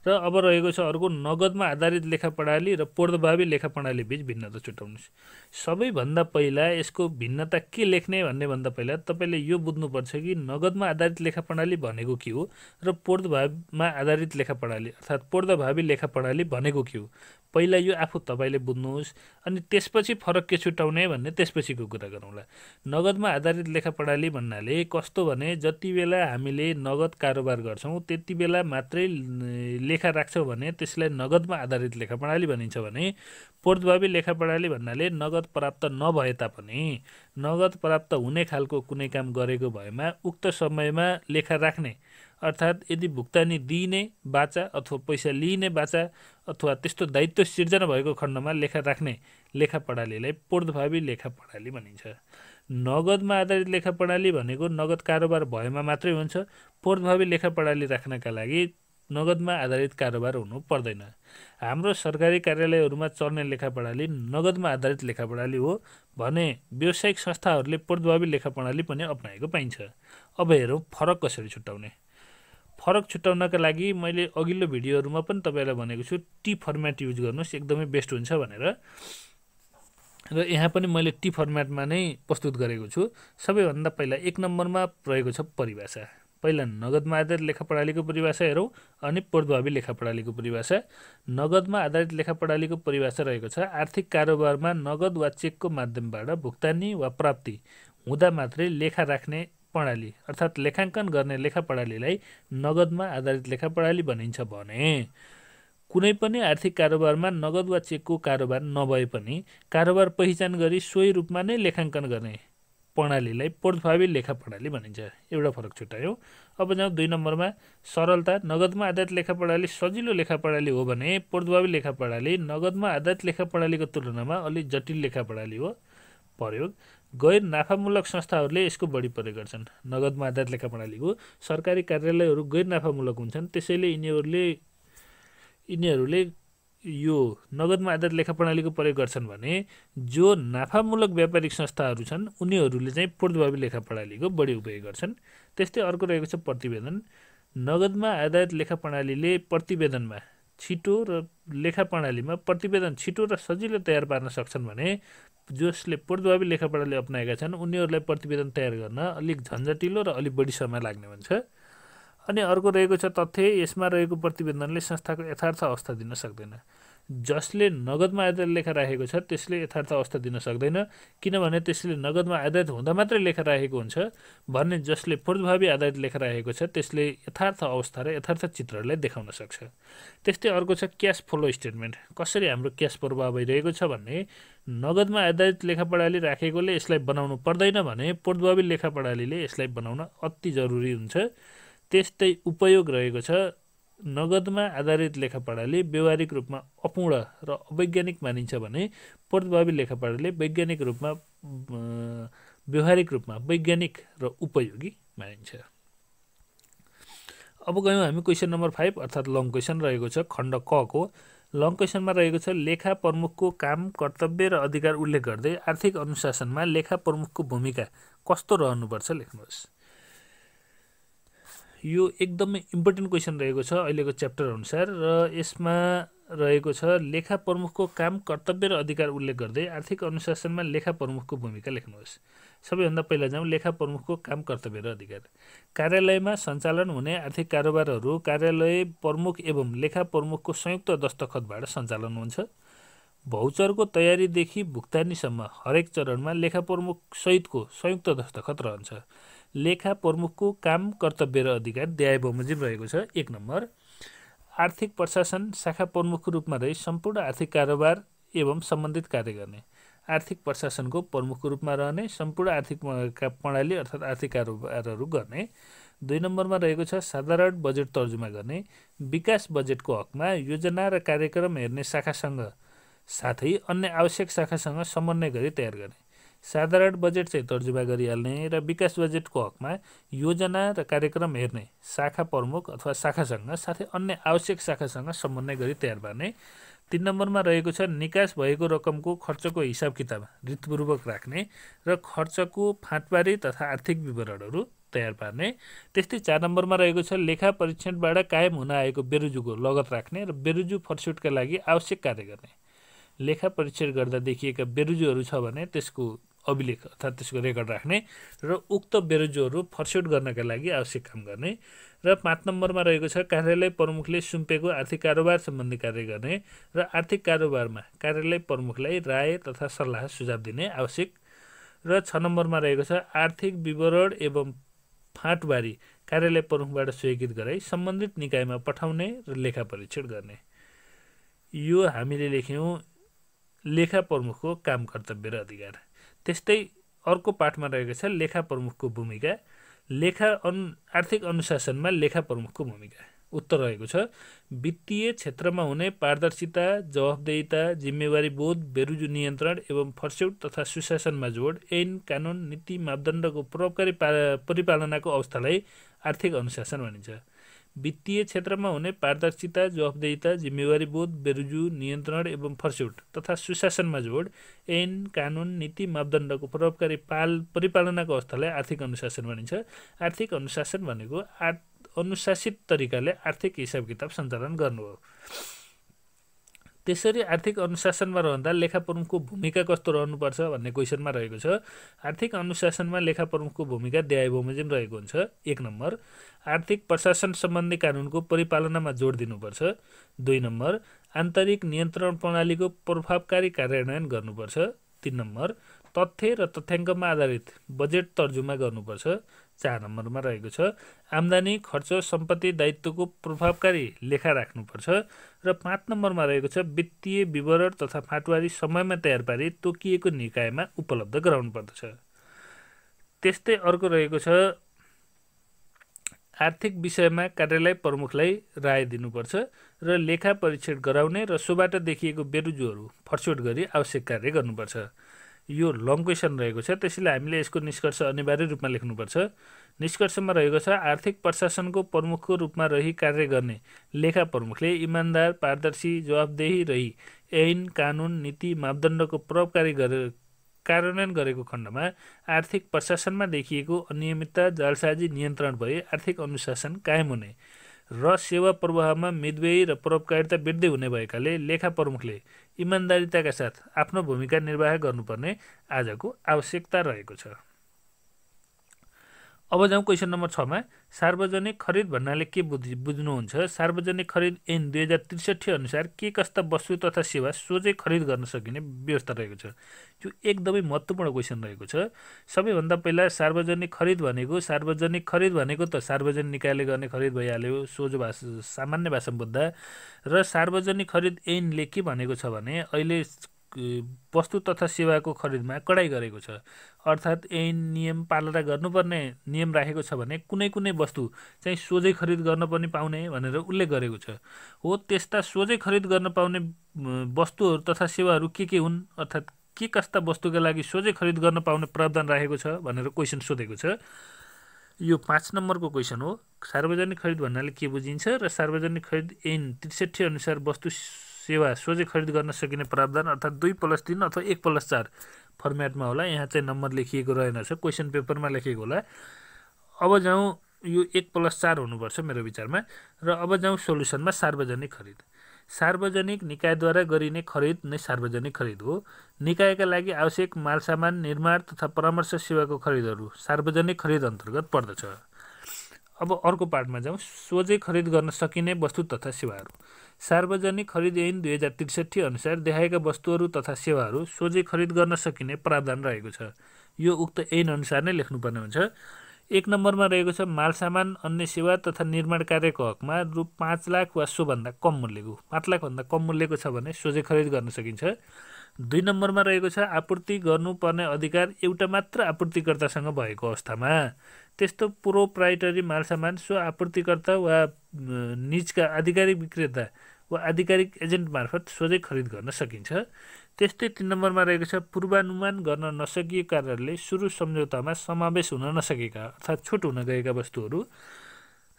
र अब रहेको छ अर्को नगदमा आधारित लेखा प्रणाली र पूर्वभावी लेखा प्रणाली बीच भिन्नता छुट्याउनुहोस्। सबैभन्दा पहिला यसको भिन्नता के लेख्ने भन्ने भन्दा पहिला तपाईँले यो बुझ्नुपर्छ कि नगदमा आधारित लेखा प्रणाली भनेको के हो र पूर्वभावीमा आधारित लेखा प्रणाली अर्थात् पूर्वभावी लेखा प्रणाली भनेको के हो। पहिला यो आफू तपाईँले बुझ्नुहोस्, अनि त्यसपछि फरक के छुट्याउने भन्ने त्यसपछिको कुरा गरौँला। नगदमा आधारित लेखा प्रणाली भन्नाले कस्तो भने जति बेला हामीले नगद कारोबार गर्छौँ त्यति बेला मात्रै लेखा राख्छौँ भने त्यसलाई नगदमा आधारित लेखा प्रणाली भनिन्छ भने पूर्वभावी लेखा प्रणाली भन्नाले नगद प्राप्त नभए तापनि नगद प्राप्त हुने खालको कुनै काम गरेको भएमा उक्त समयमा लेखा राख्ने अर्थात् यदि भुक्तानी दिइने बाचा अथवा पैसा लिइने बाचा अथवा त्यस्तो दायित्व सिर्जना भएको खण्डमा लेखा राख्ने लेखा प्रणालीलाई पूर्वभावी लेखा प्रणाली भनिन्छ। नगदमा आधारित लेखा प्रणाली भनेको नगद कारोबार भएमा मात्रै हुन्छ। पूर्वभावी लेखा प्रणाली राख्नका लागि नगदमा आधारित कारोबार हुनु पर्दैन। हाम्रो सरकारी कार्यालयहरूमा चल्ने लेखा प्रणाली नगदमा आधारित लेखा प्रणाली हो भने व्यावसायिक संस्थाहरूले पूर्वभावी लेखा प्रणाली पनि अपनाएको पाइन्छ। अब हेरौँ फरक कसरी छुट्याउने। फरक छुट्याउनका लागि मैले अघिल्लो भिडियोहरूमा पनि तपाईँलाई भनेको छु टी फर्मेट युज गर्नुहोस्, एकदमै बेस्ट हुन्छ भनेर, र यहाँ पनि मैले टी फर्मेटमा नै प्रस्तुत गरेको छु। सबैभन्दा पहिला 1 नम्बरमा रहेको छ परिभाषा। पहिला नगदमा आधारित लेखा प्रणालीको परिभाषा हेरौँ अनि पूर्वभावी लेखा प्रणालीको परिभाषा। नगदमा आधारित लेखा प्रणालीको परिभाषा रहेको छ आर्थिक कारोबारमा नगद वा चेकको माध्यमबाट भुक्तानी वा प्राप्ति हुँदा मात्रै लेखा राख्ने प्रणाली अर्थात् लेखाङ्कन गर्ने लेखा प्रणालीलाई नगदमा आधारित लेखा प्रणाली भनिन्छ भने कुनै पनि आर्थिक कारोबारमा नगद वा चेकको कारोबार नभए पनि कारोबार पहिचान गरी सोही रूपमा नै लेखाङ्कन गर्ने प्रणालीलाई पूर्वभावी लेखा प्रणाली भनिन्छ। एउटा फरक छुट्यायौँ। अब जाउँ 2 नम्बरमा सरलता। नगदमा आधारित लेखा प्रणाली सजिलो लेखा प्रणाली हो भने पूर्वभावी लेखा प्रणाली नगदमा आधारित लेखा प्रणालीको तुलनामा अलि जटिल लेखा प्रणाली हो। प्रयोग गैर नाफामूलक संस्थाहरूले यसको बढी प्रयोग गर्छन्। नगदमा आधारित लेखा प्रणालीको सरकारी कार्यालयहरू गैर नाफामूलक हुन्छन्, त्यसैले यिनीहरूले यो नगदमा आधारित लेखा प्रणालीको प्रयोग गर्छन् भने जो नाफामूलक व्यापारिक संस्थाहरू छन् उनीहरूले चाहिँ पूर्वभावी लेखा प्रणालीको बढी उपयोग गर्छन्। त्यस्तै अर्को रहेको छ प्रतिवेदन। नगदमा आधारित लेखा प्रणालीले प्रतिवेदनमा छिटो र लेखा प्रणालीमा प्रतिवेदन छिटो र सजिलो तयार पार्न सक्छन् भने जसले पूर्वभावी लेखा प्रणाली अपनाएका छन् उनीहरूलाई प्रतिवेदन तयार गर्न अलिक झन्झटिलो र अलिक बढी समय लाग्ने हुन्छ। अनि अर्को रहेको छ तथ्य। यसमा रहेको प्रतिवेदनले संस्थाको यथार्थ अवस्था दिन सक्दैन। जसले नगदमा आधारित लेखा राखेको छ त्यसले यथार्थ अवस्था दिन सक्दैन, किनभने त्यसले नगदमा आधारित हुँदा मात्रै लेखा राखेको हुन्छ भन्ने जसले पूर्वभावी आधारित लेखा राखेको छ त्यसले यथार्थ अवस्था र यथार्थ चित्रलाई देखाउन सक्छ। त्यस्तै अर्को छ क्यास फ्लो स्टेटमेन्ट। कसरी हाम्रो क्यास प्रवाह भइरहेको छ भन्ने नगदमा आधारित लेखा प्रणाली राखेकोले यसलाई बनाउनु पर्दैन भने पूर्वभावी लेखा प्रणालीले यसलाई बनाउन अति जरुरी हुन्छ। त्यस्तै उपयोग रहेको छ नगदमा आधारित लेखा प्रणाली व्यावहारिक रूपमा अपूर्ण र अवैज्ञानिक मानिन्छ भने पूर्वभावी लेखा प्रणाली वैज्ञानिक रूपमा व्यावहारिक रूपमा वैज्ञानिक र उपयोगी मानिन्छ। अब गयौँ हामी क्वेसन नम्बर 5 अर्थात् लङ क्वेसन रहेको छ खण्ड क को लङ क्वेसनमा रहेको छ लेखा प्रमुखको काम कर्तव्य र अधिकार उल्लेख गर्दै आर्थिक अनुशासनमा लेखा प्रमुखको भूमिका कस्तो रहनुपर्छ लेख्नुहोस्। यो एकदमै इम्पोर्टेन्ट क्वेसन रहेको छ अहिलेको च्याप्टर अनुसार र यसमा रहेको छ लेखा प्रमुखको काम कर्तव्य र अधिकार उल्लेख गर्दै आर्थिक अनुशासनमा लेखा प्रमुखको भूमिका लेख्नुहोस्। सबैभन्दा पहिला जाउँ लेखा प्रमुखको काम कर्तव्य र अधिकार। कार्यालयमा सञ्चालन हुने आर्थिक कारोबारहरू कार्यालय प्रमुख एवं लेखा प्रमुखको संयुक्त दस्तखतबाट सञ्चालन हुन्छ। भौचरको तयारीदेखि भुक्तानीसम्म हरेक चरणमा लेखा प्रमुख सहितको संयुक्त दस्तखत रहन्छ। लेखा प्रमुखको काम कर्तव्य र अधिकार द्याय बमोजिम रहेको छ। 1 नम्बर आर्थिक प्रशासन शाखा प्रमुखको रूपमा रही सम्पूर्ण आर्थिक कारोबार एवं सम्बन्धित कार्य गर्ने। आर्थिक प्रशासनको प्रमुखको रूपमा रहने सम्पूर्ण आर्थिक प्रणाली अर्थात् आर्थिक कारोबारहरू गर्ने। 2 नम्बरमा रहेको छ साधारण बजेट तर्जुमा गर्ने। विकास बजेटको हकमा योजना र कार्यक्रम हेर्ने शाखासँग साथै अन्य आवश्यक शाखासँग समन्वय गरी तयार गर्ने। साधारण बजेट चाहिँ तर्जुमा गरिहाल्ने र विकास बजेटको हकमा योजना र कार्यक्रम हेर्ने शाखा प्रमुख अथवा शाखासँग साथै अन्य आवश्यक शाखासँग समन्वय गरी तयार पार्ने। 3 नम्बरमा रहेको छ निकास भएको रकमको खर्चको हिसाब किताब रीतिपूर्वक राख्ने र खर्चको फाँटबारी तथा आर्थिक विवरणहरू तयार पार्ने। त्यस्तै 4 नम्बरमा रहेको छ लेखा परीक्षणबाट कायम हुन आएको बेरुजुको लगत राख्ने र बेरुजु फर्स्युटका लागि आवश्यक कार्य गर्ने। लेखा परीक्षण गर्दा देखिएका बेरुजुहरू छ भने त्यसको अभिलेख अर्थात् त्यसको रेकर्ड राख्ने र उक्त बेरुजुहरू फर्स्युट गर्नका लागि आवश्यक काम गर्ने। र 5 नम्बरमा रहेको छ कार्यालय प्रमुखले सुम्पेको आर्थिक कारोबार सम्बन्धी कार्य गर्ने र आर्थिक कारोबारमा कार्यालय प्रमुखलाई राय तथा सल्लाह सुझाव दिने आवश्यक। र 6 नम्बरमा रहेको छ आर्थिक विवरण एवं फाँटबारी कार्यालय प्रमुखबाट स्वीकृत गराई सम्बन्धित निकायमा पठाउने र लेखा परीक्षण गर्ने। यो हामीले लेख्यौँ लेखा प्रमुखको काम कर्तव्य र अधिकार। त्यस्तै अर्को पाठमा रहेको छ लेखा प्रमुखको भूमिका। आर्थिक अनुशासनमा लेखा प्रमुखको भूमिका। उत्तर रहेको छ वित्तीय क्षेत्रमा हुने पारदर्शिता जवाफदेहिता जिम्मेवारी बोध बेरुजु नियन्त्रण एवं फर्स्युट तथा सुशासनमा जोड ऐन कानुन नीति मापदण्डको प्रभावकारी परिपालनाको अवस्थालाई आर्थिक अनुशासन भनिन्छ। वित्तीय क्षेत्रमा हुने पारदर्शिता जवाफदेहिता जिम्मेवारी बोध बेरुजु नियन्त्रण एवं फर्स्युट तथा सुशासनमा जोड ऐन कानुन नीति मापदण्डको प्रभावकारी परिपालनाको अवस्थालाई आर्थिक अनुशासन भनिन्छ। आर्थिक अनुशासन भनेको अनुशासित तरिकाले आर्थिक हिसाब किताब सञ्चालन गर्नु हो। त्यसरी आर्थिक अनुशासनमा रहँदा लेखा प्रमुखको भूमिका कस्तो रहनुपर्छ भन्ने क्वेसनमा रहेको छ। आर्थिक अनुशासनमा लेखा प्रमुखको भूमिका द्याय बमोजिम रहेको हुन्छ। 1 नम्बर आर्थिक प्रशासन सम्बन्धी कानुनको परिपालनामा जोड दिनुपर्छ। 2 नम्बर आन्तरिक नियन्त्रण प्रणालीको प्रभावकारी कार्यान्वयन गर्नुपर्छ। 3 नम्बर तथ्य र तथ्याङ्कमा आधारित बजेट तर्जुमा गर्नुपर्छ। 4 नम्बरमा रहेको छ आम्दानी खर्च सम्पत्ति दायित्वको प्रभावकारी लेखा राख्नुपर्छ। र 5 नम्बरमा रहेको छ वित्तीय विवरण तथा फाँटबारी समयमा तयार पारी तोकिएको निकायमा उपलब्ध गराउनु पर्दछ। त्यस्तै अर्को रहेको छ आर्थिक विषयमा कार्यालय प्रमुखलाई राय दिनुपर्छ र लेखा परीक्षण गराउने र सोबाट देखिएको बेरुजुहरू फर्स्युट गरी आवश्यक कार्य गर्नुपर्छ। यो लङ क्वेसन रहेको छ त्यसैले हामीले यसको निष्कर्ष अनिवार्य रूपमा लेख्नुपर्छ। निष्कर्षमा रहेको छ आर्थिक प्रशासनको प्रमुखको रूपमा रही कार्य गर्ने लेखा प्रमुखले इमान्दार पारदर्शी जवाफदेही रही ऐन कानुन नीति मापदण्डको प्रभावकारी कार्यान्वयन गरेको खण्डमा आर्थिक प्रशासनमा देखिएको अनियमितता जालसाजी नियन्त्रण भई आर्थिक अनुशासन कायम हुने र सेवा प्रवाहमा मितव्ययी र प्रभावकारिता वृद्धि हुने भएकाले लेखा प्रमुखले इमान्दारिताका साथ आफ्नो भूमिका निर्वाह गर्नुपर्ने आजको आवश्यकता रहेको छ। अब जाउँ क्वेसन नम्बर 6 मा सार्वजनिक खरिद भन्नाले के बुझ्नुहुन्छ। सार्वजनिक खरिद ऐन 2063 अनुसार के कस्ता वस्तु तथा सेवा सोझै खरिद गर्न सकिने व्यवस्था रहेको छ। यो एकदमै महत्त्वपूर्ण क्वेसन रहेको छ। सबैभन्दा पहिला सार्वजनिक खरिद भनेको त सार्वजनिक निकायले गर्ने खरिद भइहाल्यो सोझो भाषा सामान्य भाषामा बुझ्दा। र सार्वजनिक खरिद ऐनले के भनेको छ भने अहिले वस्तु तथा सेवाको खरिदमा कडाइ गरेको छ। अर्थात् ऐन नियम पालना गर्नुपर्ने नियम राखेको छ भने कुनै वस्तु चाहिँ सोझै खरिद गर्न पनि पाउने भनेर उल्लेख गरेको छ। हो त्यस्ता सोझै खरिद गर्न पाउने वस्तुहरू तथा सेवाहरू के हुन् अर्थात् के कस्ता वस्तुका लागि सोझै खरिद गर्न पाउने प्रावधान राखेको छ भनेर क्वेसन सोधेको छ। यो 5 नम्बरको क्वेसन हो। सार्वजनिक खरिद भन्नाले के बुझिन्छ र सार्वजनिक खरिद ऐन 63 अनुसार वस्तु सेवा सोझै खरिद गर्न सकिने प्रावधान अर्थात् 2+3 अथवा 1+4 फर्मेटमा होला। यहाँ चाहिँ नम्बर लेखिएको रहेनछ, क्वेसन पेपरमा लेखिएको होला। अब जाउँ, यो 1+4 हुनुपर्छ मेरो विचारमा। र अब जाउँ सोलुसनमा। सार्वजनिक खरिद, सार्वजनिक निकायद्वारा गरिने खरिद नै सार्वजनिक खरिद हो। निकायका लागि आवश्यक मालसामान, निर्माण तथा परामर्श सेवाको खरिदहरू सार्वजनिक खरिद अन्तर्गत पर्दछ। अब अर्को पार्टमा जाउँ, सोझै खरिद गर्न सकिने वस्तु तथा सेवाहरू। सार्वजनिक खरिद ऐन 2063 अनुसार देखाएका वस्तुहरू तथा सेवाहरू सोझै खरिद गर्न सकिने प्रावधान रहेको छ। यो उक्त ऐन अनुसार नै लेख्नुपर्ने हुन्छ। 1 नम्बरमा रहेको छ मालसामान, अन्य सेवा तथा निर्माण कार्यको हकमा रु 5 लाख वा सोभन्दा कम मूल्यको, 5 लाखभन्दा कम मूल्यको छ भने सोझै खरिद गर्न सकिन्छ। 2 नम्बरमा रहेको छ आपूर्ति गर्नुपर्ने अधिकार एउटा मात्र आपूर्तिकर्तासँग भएको अवस्थामा त्यस्तो प्रोप्राइटरी मालसामान सो आपूर्तिकर्ता वा निजका आधिकारिक विक्रेता वा आधिकारिक एजेन्ट मार्फत सोझै खरिद गर्न सकिन्छ। त्यस्तै 3 नम्बरमा रहेको छ पूर्वानुमान गर्न नसकिएको कारणले सुरु सम्झौतामा समावेश हुन नसकेका अर्थात् छुट हुन गएका वस्तुहरू।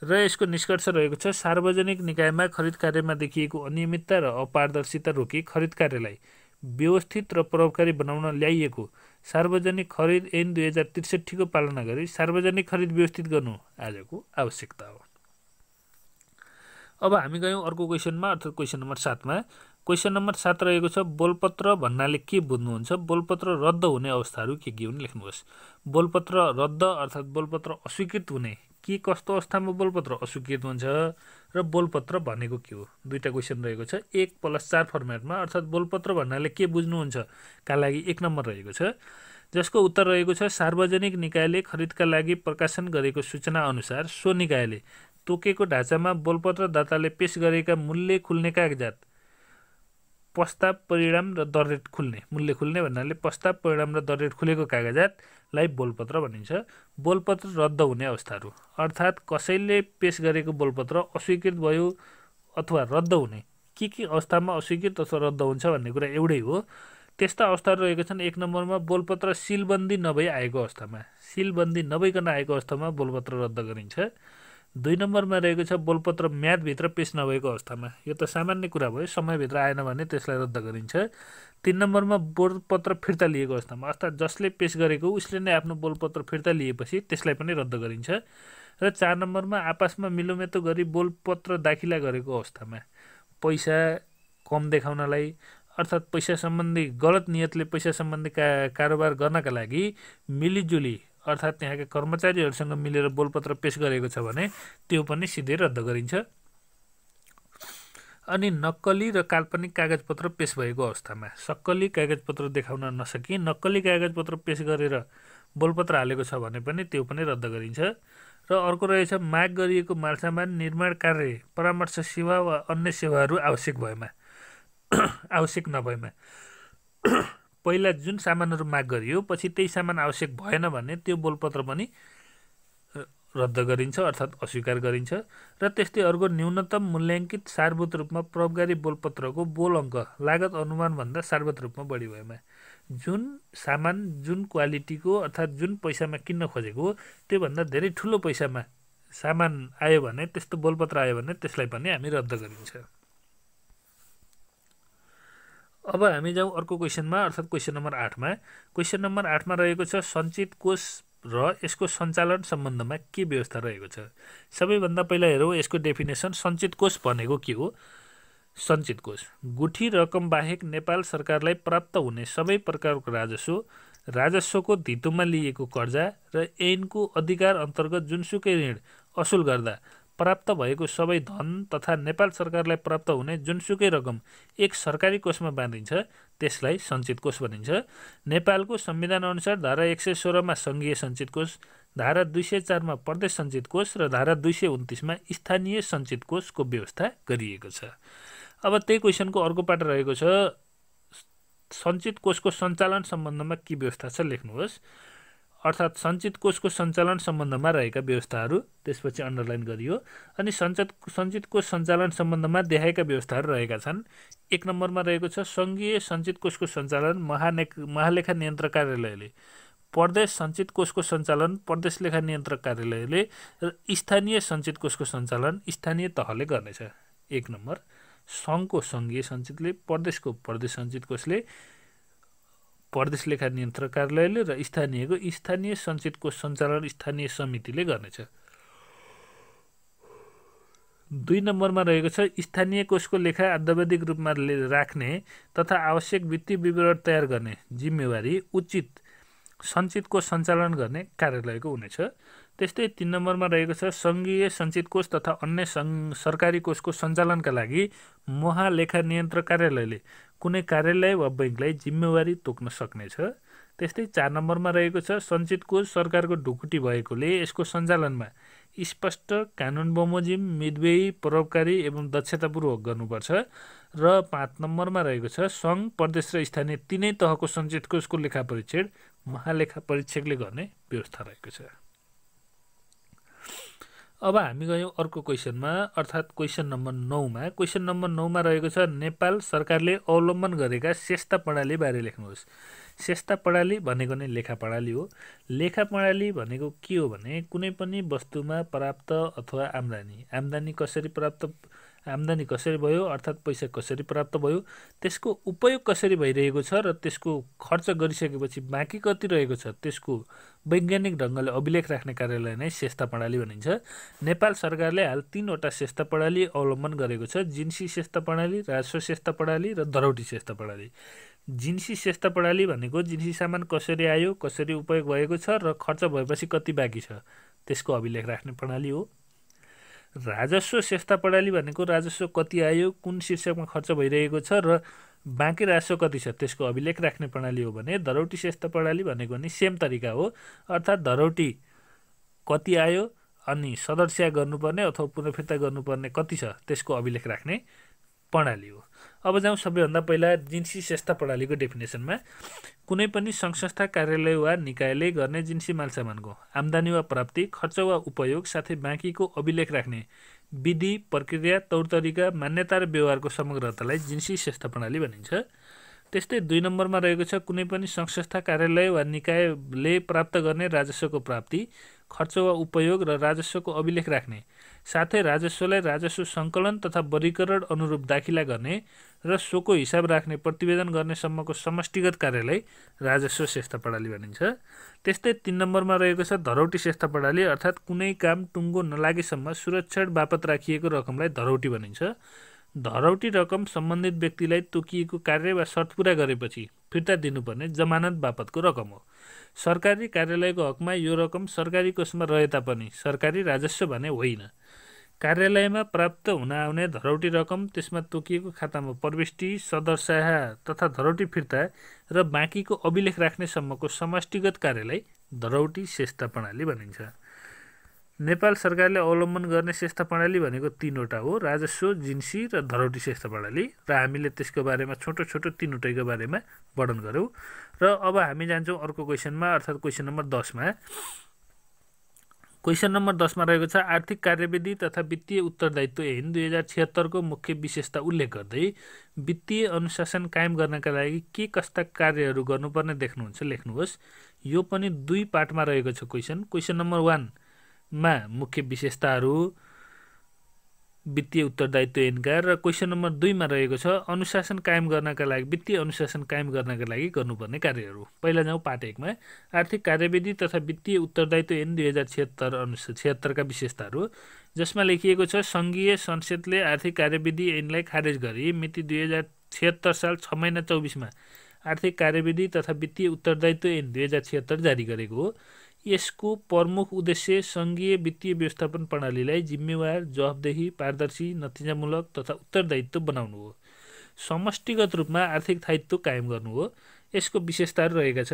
र यसको निष्कर्ष रहेको छ सार्वजनिक निकायमा खरिद कार्यमा देखिएको अनियमितता र अपारदर्शिता रोकी खरिद कार्यलाई व्यवस्थित र प्रभावकारी बनाउन ल्याइएको सार्वजनिक खरिद ऐन 2063 को पालना गरी सार्वजनिक खरिद व्यवस्थित गर्नु आजको आवश्यकता हो। अब हामी गयौँ अर्को क्वेसनमा अर्थात् क्वेसन नम्बर 7 मा। क्वेसन नम्बर 7 रहेको छ बोलपत्र भन्नाले के बुझ्नुहुन्छ? बोलपत्र रद्द हुने अवस्थाहरू के हुन् लेख्नुहोस्। बोलपत्र रद्द अर्थात् बोलपत्र अस्वीकृत हुने, के कस्तो अवस्थामा बोलपत्र अस्वीकृत हुन्छ र बोलपत्र भनेको के हो? दुईटा क्वेसन रहेको छ 1+4 फर्मेटमा अर्थात् बोलपत्र भन्नाले के बुझ्नुहुन्छ का लागि 1 नम्बर रहेको छ, जसको उत्तर रहेको छ सार्वजनिक निकायले खरिदका लागि प्रकाशन गरेको सूचना अनुसार सो निकायले तोकेको ढाँचामा बोलपत्र दाताले पेश गरेका मूल्य खुल्ने कागजात, प्रस्ताव, परिणाम र दररेट खुल्ने, मूल्य खुल्ने भन्नाले प्रस्ताव, परिणाम र दररेट खुलेको कागजातलाई बोलपत्र भनिन्छ। बोलपत्र रद्द हुने अवस्थाहरू अर्थात् कसैले पेश गरेको बोलपत्र अस्वीकृत भयो अथवा रद्द हुने, के अवस्थामा अस्वीकृत अथवा रद्द हुन्छ भन्ने कुरा एउटै हो। त्यस्ता अवस्थाहरू रहेका छन्। 1 नम्बरमा बोलपत्र सिलबन्दी नभई आएको अवस्थामा, सिलबन्दी नभइकन आएको अवस्थामा बोलपत्र रद्द गरिन्छ। 2 नम्बरमा रहेको छ बोलपत्र म्यादभित्र पेश नभएको अवस्थामा, यो त सामान्य कुरा भयो, समयभित्र आएन भने त्यसलाई रद्द गरिन्छ। 3 नम्बरमा बोलपत्र फिर्ता लिएको अवस्थामा अर्थात् जसले पेश गरेको उसले नै आफ्नो बोलपत्र फिर्ता लिएपछि त्यसलाई पनि रद्द गरिन्छ। र 4 नम्बरमा आपसमा मिलोमेतो गरी बोलपत्र दाखिला गरेको अवस्थामा, पैसा कम देखाउनलाई अर्थात् पैसा सम्बन्धी गलत नियतले पैसा सम्बन्धी कारोबार गर्नका लागि मिलिजुली अर्थात् त्यहाँका कर्मचारीहरूसँग मिलेर बोलपत्र पेश गरेको छ भने त्यो पनि सिधै रद्द गरिन्छ। अनि नक्कली र काल्पनिक कागजपत्र पेश भएको अवस्थामा, सक्कली कागजपत्र देखाउन नसकी नक्कली कागजपत्र पेश गरेर बोलपत्र हालेको छ भने पनि त्यो पनि रद्द गरिन्छ। र अर्को रहेछ माग गरिएको मालसामान, निर्माण कार्य, परामर्श सेवा वा अन्य सेवाहरू आवश्यक नभएमा पहिला जुन सामानहरू माग गरियो पछि त्यही सामान आवश्यक भएन भने त्यो बोलपत्र पनि रद्द गरिन्छ अर्थात् अस्वीकार गरिन्छ। र त्यस्तै अर्को न्यूनतम मूल्याङ्कित सारभूत रूपमा प्रभावकारी बोलपत्रको बोल अङ्क लागत अनुमानभन्दा सारभूत रूपमा बढी भएमा, जुन सामान जुन क्वालिटीको अर्थात् जुन पैसामा किन्न खोजेको त्योभन्दा धेरै ठुलो पैसामा सामान आयो भने, त्यस्तो बोलपत्र आयो भने त्यसलाई पनि हामी रद्द गरिन्छ। अब हामी जाउँ अर्को क्वेसनमा अर्थात् क्वेसन नम्बर 8 मा। क्वेसन नम्बर 8 मा रहेको छ सञ्चित कोष र यसको सञ्चालन सम्बन्धमा के व्यवस्था रहेको छ। सबैभन्दा पहिला हेरौँ यसको डेफिनेसन। सञ्चित कोष भनेको के हो? सञ्चित कोष गुठी रकम बाहेक नेपाल सरकारलाई प्राप्त हुने सबै प्रकारको राजस्वको धितोमा लिएको कर्जा र ऐनको अधिकार अन्तर्गत जुनसुकै ऋण असुल गर्दा प्राप्त भएको सबै धन तथा नेपाल सरकारलाई प्राप्त हुने जुनसुकै रकम एक सरकारी कोषमा बाँधिन्छ त्यसलाई सञ्चित कोष भनिन्छ। नेपालको संविधान अनुसार धारा 116 मा सङ्घीय सञ्चित कोष, धारा 204 मा प्रदेश सञ्चित कोष र धारा 229 मा स्थानीय सञ्चित कोषको व्यवस्था गरिएको छ। अब त्यही क्वेसनको अर्को पार्ट रहेको छ सञ्चित कोषको सञ्चालन सम्बन्धमा के व्यवस्था छ लेख्नुहोस्। अर्थात् सञ्चित कोषको सञ्चालन सम्बन्धमा रहेका व्यवस्थाहरू त्यसपछि अन्डरलाइन गरियो। अनि सञ्चित कोष सञ्चालन सम्बन्धमा देखाएका व्यवस्थाहरू रहेका छन्। 1 नम्बरमा रहेको छ सङ्घीय सञ्चित कोषको सञ्चालन महालेखा नियन्त्रक कार्यालयले, प्रदेश सञ्चित कोषको सञ्चालन प्रदेश लेखा नियन्त्रक कार्यालयले र स्थानीय सञ्चित कोषको सञ्चालन स्थानीय तहले गर्नेछ। 1 नम्बर सङ्घको सङ्घीय सञ्चितले, प्रदेशको प्रदेश सञ्चित कोषले, प्रदेश लेखा नियन्त्रक कार्यालयले र स्थानीयको स्थानीय सञ्चित कोष सञ्चालन स्थानीय समितिले गर्नेछ। 2 नम्बरमा रहेको छ स्थानीय कोषको लेखा अद्यावधिक रूपमा राख्ने तथा आवश्यक वित्तीय विवरण तयार गर्ने जिम्मेवारी उचित सञ्चित कोष सञ्चालन गर्ने कार्यालयको हुनेछ। त्यस्तै 3 नम्बरमा रहेको छ सङ्घीय सञ्चित कोष तथा अन्य सरकारी कोषको सञ्चालनका लागि महालेखा नियन्त्रक कार्यालयले कुनै कार्यालय वा बैङ्कलाई जिम्मेवारी तोक्न सक्नेछ। त्यस्तै 4 नम्बरमा रहेको छ सञ्चित कोष सरकारको ढुकुटी भएकोले यसको सञ्चालनमा स्पष्ट कानुन बमोजिम मितव्ययी प्रभावकारी एवं दक्षतापूर्वक गर्नुपर्छ। र 5 नम्बरमा रहेको छ सङ्घ प्रदेश र स्थानीय तीनै तहको सञ्चित कोषको लेखा परीक्षण महालेखा परीक्षकले गर्ने व्यवस्था रहेको छ। अब हामी गयौँ अर्को क्वेसनमा, अर्थात् क्वेसन नम्बर 9मा। क्वेसन नम्बर 9मा रहेको छ नेपाल सरकारले अवलम्बन गरेका स्यस्ता प्रणाली बारे लेख्नुहोस्। स्यस्ता प्रणाली भनेको नै लेखा प्रणाली हो। लेखा प्रणाली भनेको के हो भने कुनै पनि वस्तुमा प्राप्त अथवा आम्दानी कसरी भयो, अर्थात् पैसा कसरी प्राप्त भयो, त्यसको उपयोग कसरी भइरहेको छ र त्यसको खर्च गरिसकेपछि बाँकी कति रहेको छ त्यसको वैज्ञानिक ढङ्गले अभिलेख राख्ने कार्यालय नै स्यस्ता प्रणाली भनिन्छ। नेपाल सरकारले हाल 3वटा स्यस्ता प्रणाली अवलम्बन गरेको छ। जिन्सी स्यस्ता प्रणाली, राजस्व स्यस्ता प्रणाली र दरौटी स्यस्ता प्रणाली। जिन्सी स्यस्ता प्रणाली भनेको जिन्सी सामान कसरी आयो, कसरी उपयोग भएको छ र खर्च भएपछि कति बाँकी छ त्यसको अभिलेख राख्ने प्रणाली हो। राजस्व स्यस्ता प्रणाली भनेको राजस्व कति आयो, कुन शीर्षकमा खर्च भइरहेको छ र बाँकी राजस्व कति छ त्यसको अभिलेख राख्ने प्रणाली हो भने दरौटी स्यस्ता प्रणाली भनेको नि सेम तरिका हो। अर्थात् दरौटी कति आयो अनि सदस्या गर्नुपर्ने अथवा पुनर्फिर्ता गर्नुपर्ने कति छ त्यसको अभिलेख राख्ने प्रणाली हो। अब जाउँ सबैभन्दा पहिला जिन्सी स्यस्ता प्रणालीको डेफिनेसनमा। कुनै पनि सङ्घ संस्था कार्यालय वा निकायले गर्ने जिन्सी मालसामानको आम्दानी वा प्राप्ति, खर्च वा उपयोग साथै बाँकीको अभिलेख राख्ने विधि, प्रक्रिया, तौरतरिका, मान्यता र व्यवहारको समग्रतालाई जिन्सी स्यस्ता प्रणाली भनिन्छ। त्यस्तै 2 नम्बरमा रहेको छ कुनै पनि सङ्घ संस्था कार्यालय वा निकायले प्राप्त गर्ने राजस्वको प्राप्ति, खर्च वा उपयोग र राजस्वको अभिलेख राख्ने साथै राजस्वलाई राजस्व सङ्कलन तथा वर्गीकरण अनुरूप दाखिला गर्ने र सोको हिसाब राख्ने प्रतिवेदन गर्ने सम्मको समष्टिगत कार्यालय राजस्व स्यस्ता प्रणाली भनिन्छ। त्यस्तै 3 नम्बरमा रहेको छ धरौटी स्यस्ता प्रणाली, अर्थात् कुनै काम टुङ्गो नलागेसम्म सुरक्षण बापत राखिएको रकमलाई धरौटी भनिन्छ। धरौटी रकम सम्बन्धित व्यक्तिलाई तोकिएको कार्य वा शर्त पुरा गरेपछि फिर्ता दिनुपर्ने जमानत बापतको रकम हो। सरकारी कार्यालयको हकमा यो रकम सरकारी कोषमा रहे तापनि सरकारी राजस्व भने होइन। कार्यालयमा प्राप्त हुन आउने धरौटी रकम त्यसमा तोकिएको खातामा प्रविष्टि, सदरसाहा तथा धरौटी फिर्ता र बाँकीको अभिलेख राख्ने सम्मको समष्टिगत कार्यलाई धरौटी स्यस्ता प्रणाली भनिन्छ। नेपाल सरकारले अवलम्बन गर्ने स्यस्ता प्रणाली भनेको 3वटा हो, राजस्व, जिन्सी र धरौटी स्यस्ता प्रणाली, र हामीले त्यसको बारेमा छोटो 3वटैको बारेमा वर्णन गऱ्यौँ। र अब हामी जान्छौँ अर्को क्वेसनमा, अर्थात् क्वेसन नम्बर 10मा। क्वेसन नम्बर 10मा रहेको छ आर्थिक कार्यविधि तथा वित्तीय उत्तरदायित्व ऐन 2076 को मुख्य विशेषता उल्लेख गर्दै वित्तीय अनुशासन कायम गर्नका लागि के कस्ता कार्यहरू गर्नुपर्ने देख्नुहुन्छ लेख्नुहोस्। यो पनि 2 पार्टमा रहेको छ क्वेसन। क्वेसन नम्बर 1 मा मुख्य विशेषताहरू वित्तीय उत्तरदायित्व ऐनका, र क्वेसन नम्बर 2 मा रहेको छ अनुशासन कायम गर्नका लागि वित्तीय अनुशासन कायम गर्नका लागि गर्नुपर्ने कार्यहरू। पहिला जाउँ पार्ट 1 मा। आर्थिक कार्यविधि तथा वित्तीय उत्तरदायित्व ऐन 2076 का विशेषताहरू, जसमा लेखिएको छ सङ्घीय संसदले आर्थिक कार्यविधि ऐनलाई खारेज गरी मिति 2076 साल 6 महिना 24 मा आर्थिक कार्यविधि तथा वित्तीय उत्तरदायित्व ऐन 2076 जारी गरेको हो। यसको प्रमुख उद्देश्य सङ्घीय वित्तीय व्यवस्थापन प्रणालीलाई जिम्मेवार, जवाफदेही, पारदर्शी, नतिजामूलक तथा उत्तरदायित्व बनाउनु हो। समष्टिगत रूपमा आर्थिक स्थायित्व कायम गर्नु हो। यसको विशेषताहरू रहेका छ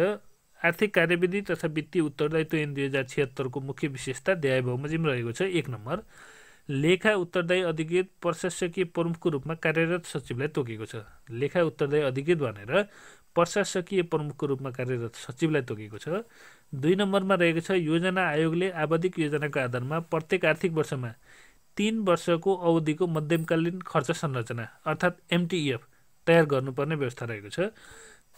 आर्थिक कार्यविधि तथा वित्तीय उत्तरदायित्व ऐन 2076 को मुख्य विशेषता देय बमोजिम रहेको छ। 1 नम्बर, लेखा उत्तरदायी अधिकृत प्रशासकीय प्रमुखको रूपमा कार्यरत सचिवलाई तोकेको छ। लेखा उत्तरदायी अधिकृत भनेर प्रशासकीय प्रमुखको रूपमा कार्यरत सचिवलाई तोकेको छ। 2 नम्बरमा रहेको छ योजना आयोगले आवधिक योजनाको आधारमा प्रत्येक आर्थिक वर्षमा 3 वर्षको अवधिको मध्यमकालीन खर्च संरचना अर्थात् MTF तयार गर्नुपर्ने व्यवस्था रहेको छ।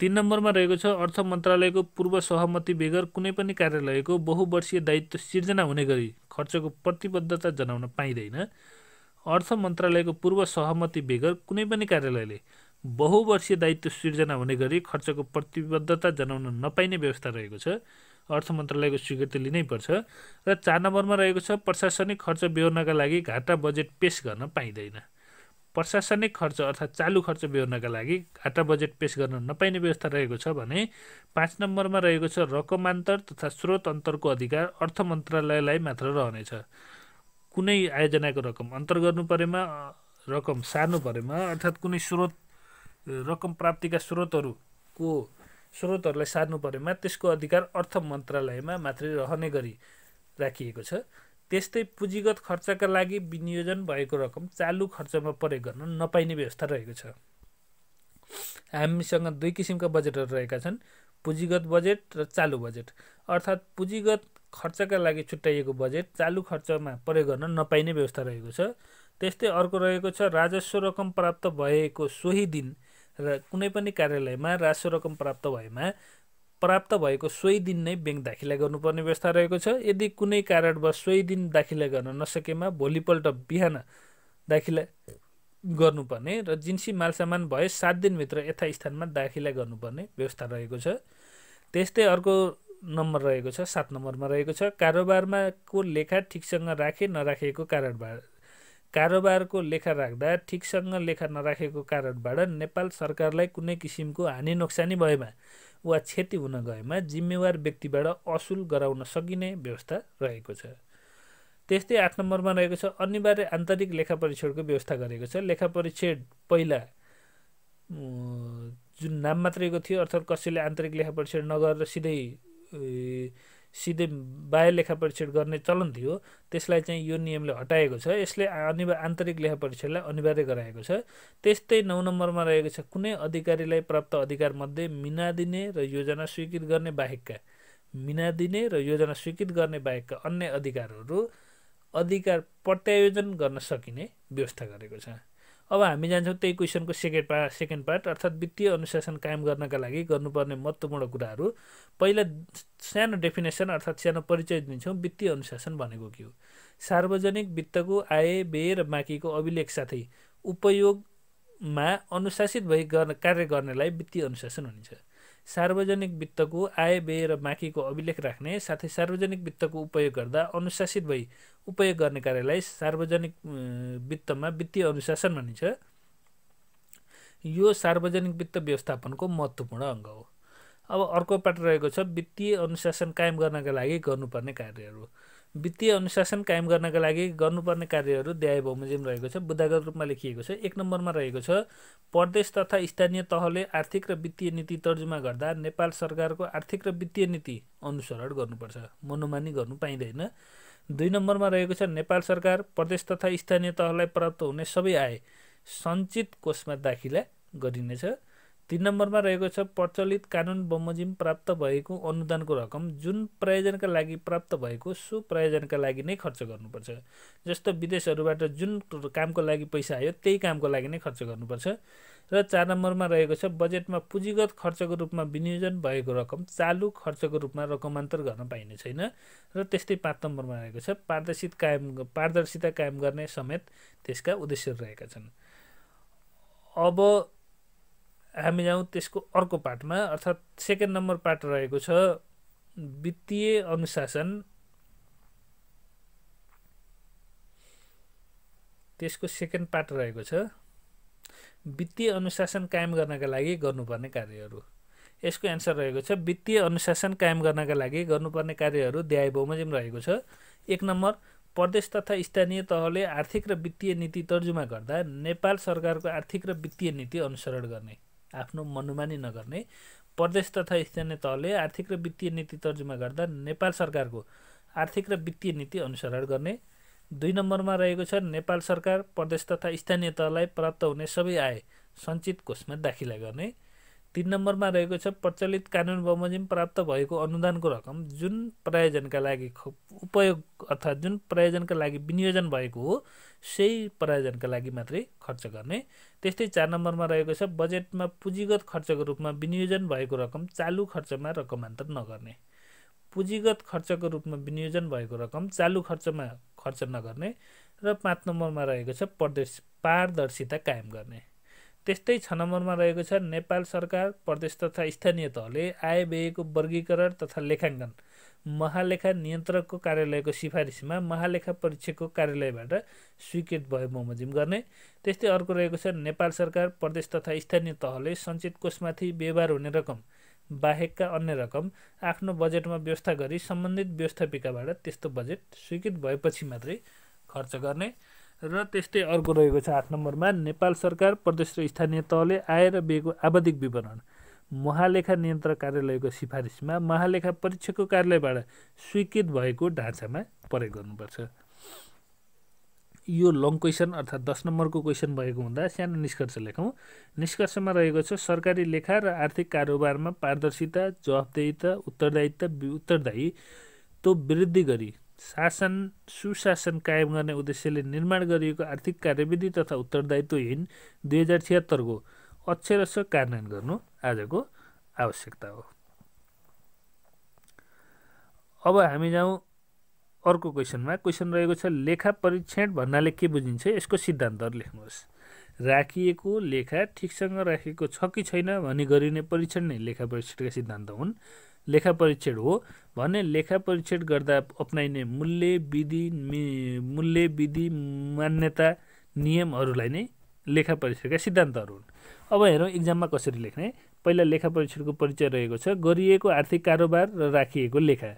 3 नम्बरमा रहेको छ अर्थ मन्त्रालयको पूर्व सहमति बेगर कुनै पनि कार्यालयको बहुवर्षीय दायित्व सिर्जना हुने गरी खर्चको प्रतिबद्धता जनाउन पाइँदैन। अर्थ मन्त्रालयको पूर्व सहमति बेगर कुनै पनि कार्यालयले बहुवर्षीय दायित्व सिर्जना हुने गरी खर्चको प्रतिबद्धता जनाउन नपाइने व्यवस्था रहेको छ। अर्थ मन्त्रालयको स्वीकृति लिनै पर्छ। र 4 नम्बरमा रहेको छ प्रशासनिक खर्च बेहोर्नका लागि घाटा बजेट पेश गर्न पाइँदैन। प्रशासनिक खर्च अर्थात् चालु खर्च बेहोर्नका लागि घाटा बजेट पेश गर्न नपाइने व्यवस्था रहेको छ भने 5 नम्बरमा रहेको छ रकमान्तर तथा स्रोत अन्तरको अधिकार अर्थ मन्त्रालयलाई मात्र रहनेछ। कुनै आयोजनाको रकम अन्तर गर्नु परेमा, रकम सार्नु परेमा अर्थात् कुनै स्रोत रकम प्राप्तिका स्रोतहरूलाई सार्नु परेमा त्यसको अधिकार अर्थ मन्त्रालयमा मात्रै रहने गरी राखिएको छ। त्यस्तै पुँजीगत खर्चका लागि विनियोजन भएको रकम चालु खर्चमा प्रयोग गर्न नपाइने व्यवस्था रहेको छ। हामीसँग 2 किसिमका बजेटहरू रहेका छन्, पुँजीगत बजेट र चालु बजेट। अर्थात् पुँजीगत खर्चका लागि छुट्याइएको बजेट चालु खर्चमा प्रयोग गर्न नपाइने व्यवस्था रहेको छ। त्यस्तै अर्को रहेको छ राजस्व रकम प्राप्त भएको सोही दिन र कुनै पनि कार्यालयमा राजस्व रकम प्राप्त भएको सोही दिन नै ब्याङ्क दाखिला गर्नुपर्ने व्यवस्था रहेको छ। यदि कुनै कारणवश सोही दिन दाखिला गर्न नसकेमा भोलिपल्ट बिहान दाखिला गर्नुपर्ने र जिन्सी मालसामान भए 7 दिनभित्र यथास्थानमा दाखिला गर्नुपर्ने व्यवस्था रहेको छ। त्यस्तै अर्को नम्बर रहेको छ 7 नम्बरमा रहेको छ कारोबारमा को लेखा ठिकसँग राखे नराखेको कारणबाट। कारोबारको लेखा राख्दा ठिकसँग लेखा नराखेको कारणबाट नेपाल सरकारलाई कुनै किसिमको हानि नोक्सानी भएमा वा क्षति हुन गएमा जिम्मेवार व्यक्तिबाट असुल गराउन सकिने व्यवस्था रहेको छ। त्यस्तै 8 नम्बरमा रहेको छ अनिवार्य आन्तरिक लेखा परीक्षणको व्यवस्था गरेको छ। लेखा परीक्षण पहिला जुन नाम मात्रैको थियो अर्थात् कसैले आन्तरिक लेखा परीक्षण नगरेर सिधै बाह्य लेखा परीक्षण गर्ने चलन थियो, त्यसलाई चाहिँ यो नियमले हटाएको छ। यसले आन्तरिक लेखा परीक्षणलाई अनिवार्य गराएको छ। त्यस्तै 9 नम्बरमा रहेको छ कुनै अधिकारीलाई प्राप्त अधिकार मध्ये मिना दिने र योजना स्वीकृत गर्ने बाहेकका अन्य अधिकार प्रत्यायोजन गर्न सकिने व्यवस्था गरेको छ। अब हामी जान्छौँ त्यही क्वेसनको सेकेन्ड पार्ट अर्थात् वित्तीय अनुशासन कायम गर्नका लागि गर्नुपर्ने महत्त्वपूर्ण कुराहरू। पहिला सानो डेफिनेसन अर्थात् सानो परिचय दिन्छौँ। वित्तीय अनुशासन भनेको के हो? सार्वजनिक वित्तको आय, व्यय र बाँकीको अभिलेख साथै उपयोगमा अनुशासित भई कार्य गर्नेलाई वित्तीय अनुशासन भनिन्छ। सार्वजनिक वित्तको आय, व्यय र बाँकीको अभिलेख राख्ने साथै सार्वजनिक वित्तको उपयोग गर्दा अनुशासित भई उपयोग गर्ने कार्यलाई सार्वजनिक वित्तमा वित्तीय अनुशासन भनिन्छ। यो सार्वजनिक वित्त व्यवस्थापनको महत्त्वपूर्ण अङ्ग हो। अब अर्को पाठ रहेको छ वित्तीय अनुशासन कायम गर्नका लागि गर्नुपर्ने कार्यहरू। वित्तीय अनुशासन कायम गर्नका लागि गर्नुपर्ने कार्यहरू देय बमोजिम रहेको छ, बुँदागत रूपमा लेखिएको छ। 1 नम्बरमा रहेको छ प्रदेश तथा स्थानीय तहले आर्थिक र वित्तीय नीति तर्जुमा गर्दा नेपाल सरकारको आर्थिक र वित्तीय नीति अनुसरण गर्नुपर्छ, मनोमानी गर्नु पाइँदैन। 2 नम्बरमा रहेको छ नेपाल सरकार प्रदेश तथा स्थानीय तहलाई प्राप्त हुने सबै आय सञ्चित कोषमा दाखिला गरिनेछ। 3 नम्बरमा रहेको छ प्रचलित कानुन बमोजिम प्राप्त भएको अनुदानको रकम जुन प्रयोजनका लागि प्राप्त भएको सो प्रयोजनका लागि नै खर्च गर्नुपर्छ। जस्तो विदेशहरूबाट जुन कामको लागि पैसा आयो त्यही कामको लागि नै खर्च गर्नुपर्छ। र 4 नम्बरमा रहेको छ बजेटमा पुँजीगत खर्चको रूपमा विनियोजन भएको रकम चालु खर्चको रूपमा रकमान्तर गर्न पाइने छैन। र त्यस्तै 5 नम्बरमा रहेको छ पारदर्शिता कायम गर्ने समेत त्यसका उद्देश्यहरू रहेका छन्। अब हामी जाउँ त्यसको अर्को पाठमा अर्थात् सेकेन्ड नम्बर पाठ रहेको छ वित्तीय अनुशासन। त्यसको सेकेन्ड पार्ट रहेको छ वित्तीय अनुशासन कायम गर्नका लागि गर्नुपर्ने कार्यहरू। यसको एन्सर रहेको छ वित्तीय अनुशासन कायम गर्नका लागि गर्नुपर्ने कार्यहरू देय बमोजिम रहेको छ। 1 नम्बर प्रदेश तथा स्थानीय तहले आर्थिक र वित्तीय नीति तर्जुमा गर्दा नेपाल सरकारको आर्थिक र वित्तीय नीति अनुसरण गर्ने, आफ्नो मनोमानी नगर्ने। प्रदेश तथा स्थानीय तहले आर्थिक र वित्तीय नीति तर्जुमा गर्दा नेपाल सरकारको आर्थिक र वित्तीय नीति अनुसरण गर्ने। 2 नम्बरमा रहेको छ नेपाल सरकार प्रदेश तथा स्थानीय तहलाई प्राप्त हुने सबै आय सञ्चित कोषमा दाखिला गर्ने। 3 नम्बरमा रहेको छ प्रचलित कानुन बमोजिम प्राप्त भएको अनुदानको रकम जुन प्रयोजनका लागि उपयोग अर्थात् जुन प्रयोजनका लागि विनियोजन भएको हो सही प्रयोजनका लागि मात्रै खर्च गर्ने। त्यस्तै 4 नम्बरमा रहेको छ बजेटमा पुँजीगत खर्चको रूपमा विनियोजन भएको रकम चालु खर्चमा रकमान्तर नगर्ने। पुँजीगत खर्चको रूपमा विनियोजन भएको रकम चालु खर्चमा खर्च नगर्ने। र 5 नम्बरमा रहेको छ पारदर्शिता कायम गर्ने। त्यस्तै 6 नम्बरमा रहेको छ नेपाल सरकार प्रदेश तथा स्थानीय तहले आय व्ययको वर्गीकरण तथा लेखाङ्कन महालेखा नियन्त्रकको कार्यालयको सिफारिसमा महालेखा परीक्षकको कार्यालयबाट स्वीकृत भए बमोजिम गर्ने। त्यस्तै अर्को रहेको छ नेपाल सरकार प्रदेश तथा स्थानीय तहले सञ्चित कोषमाथि व्यवहार हुने रकम बाहेकका अन्य रकम आफ्नो बजेटमा व्यवस्था गरी सम्बन्धित व्यवस्थापिकाबाट त्यस्तो बजेट स्वीकृत भएपछि मात्रै खर्च गर्ने। र त्यस्तै अर्को रहेको छ 8 नम्बरमा नेपाल सरकार प्रदेश र स्थानीय तहले आय र व्ययको आवधिक विवरण महालेखा नियन्त्रक कार्यालयको सिफारिसमा महालेखा परीक्षकको कार्यालयबाट स्वीकृत भएको ढाँचामा प्रयोग गर्नुपर्छ। यो लङ क्वेसन अर्थात् 10 नम्बरको क्वेसन भएको हुँदा सानो निष्कर्ष लेखौँ। निष्कर्षमा रहेको छ सरकारी लेखा र आर्थिक कारोबारमा पारदर्शिता, जवाफदेहिता, उत्तरदायित्व वृद्धि गरी सुशासन कायम गर्ने उद्देश्यले निर्माण गरिएको आर्थिक कार्यविधि तथा उत्तरदायित्वहीन 2076 को अक्षरशः कार्यान्वयन गर्नु आजको आवश्यकता हो। अब हामी जाउँ अर्को क्वेसनमा। क्वेसन रहेको छ लेखा परीक्षण भन्नाले के बुझिन्छ, यसको सिद्धान्तहरू लेख्नुहोस्। राखिएको लेखा ठिकसँग राखेको छ कि छैन भनी गरिने परीक्षण नै लेखा परीक्षणका सिद्धान्त हुन्। लेखा परीक्षण हो भने लेखा परीक्षण गर्दा अपनाइने मूल्य विधि मान्यता नियमहरूलाई नै लेखा परीक्षणका सिद्धान्तहरू हुन्। अब हेरौँ इक्जाममा कसरी लेख्ने। पहिला लेखा परीक्षणको परिचय रहेको छ। गरिएको आर्थिक कारोबार र राखिएको लेखा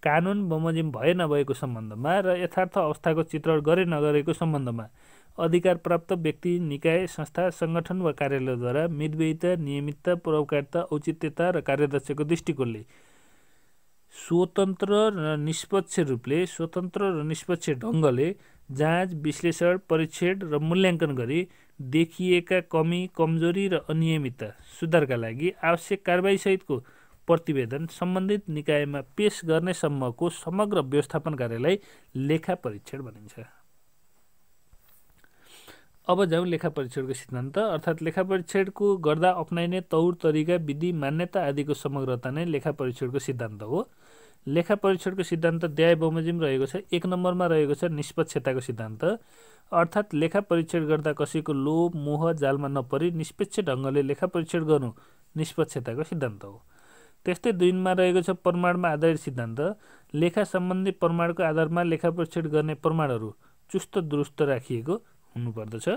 कानुन बमोजिम भए नभएको सम्बन्धमा र यथार्थ अवस्थाको चित्रण गरे नगरेको सम्बन्धमा अधिकार प्राप्त व्यक्ति, निकाय, संस्था, सङ्गठन वा कार्यालयद्वारा मितव्ययिता, नियमितता, प्रभावकारिता, औचित्यता र कार्यदक्षको दृष्टिकोणले स्वतन्त्र र निष्पक्ष ढङ्गले जाँच, विश्लेषण, परीक्षण र मूल्याङ्कन गरी देखिएका कमी, कमजोरी र अनियमितता सुधारका लागि आवश्यक कारबाहीसहितको प्रतिवेदन सम्बन्धित निकायमा पेश गर्नेसम्मको समग्र व्यवस्थापन कार्यलाई लेखा परीक्षण भनिन्छ। अब जाउँ लेखा परीक्षणको सिद्धान्त अर्थात् लेखा परीक्षणको गर्दा अपनाइने तौर तरिका, विधि, मान्यता आदिको समग्रता नै लेखा परीक्षणको सिद्धान्त हो। लेखा परीक्षणको सिद्धान्त द्याय बमोजिम रहेको छ। 1 नम्बरमा रहेको छ निष्पक्षताको सिद्धान्त अर्थात् लेखा परीक्षण गर्दा कसैको लोभ, मोह, जालमा नपरी निष्पक्ष ढङ्गले लेखा परीक्षण गर्नु निष्पक्षताको सिद्धान्त हो। त्यस्तै 2 मा रहेको छ प्रमाणमा आधारित सिद्धान्त। लेखा सम्बन्धी प्रमाणको आधारमा लेखा परीक्षण गर्ने प्रमाणहरू चुस्त दुरुस्त राखिएको हुनुपर्दछ।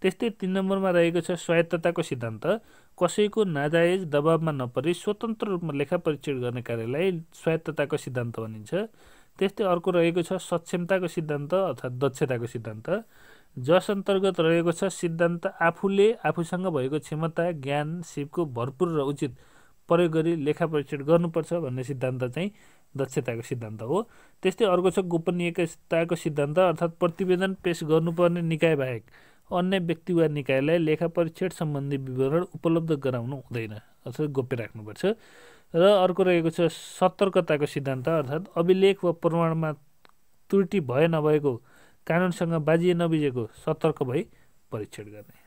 त्यस्तै 3 नम्बरमा रहेको छ स्वायत्तताको सिद्धान्त। कसैको नाजायज दबावमा नपरी स्वतन्त्र रूपमा लेखा परीक्षण गर्ने कार्यलाई स्वायत्तताको सिद्धान्त भनिन्छ। त्यस्तै अर्को रहेको छ सक्षमताको सिद्धान्त अर्थात् दक्षताको सिद्धान्त। जस अन्तर्गत रहेको छ सिद्धान्त आफूले आफूसँग भएको क्षमता, ज्ञान, सिपको भरपुर र उचित प्रयोग गरी लेखा परीक्षण गर्नुपर्छ भन्ने सिद्धान्त चाहिँ दक्षताको सिद्धान्त हो। त्यस्तै अर्को छ गोपनीयताको सिद्धान्त अर्थात् प्रतिवेदन पेश गर्नुपर्ने निकाय बाहेक अन्य व्यक्ति वा निकायलाई लेखा परीक्षण सम्बन्धी विवरण उपलब्ध गराउनु हुँदैन अथवा गोप्य राख्नुपर्छ। र अर्को रहेको छ सतर्कताको सिद्धान्त अर्थात् अभिलेख वा प्रमाणमा त्रुटि भए नभएको, कानुनसँग बाजिए नबिजेको सतर्क भई परीक्षण गर्ने।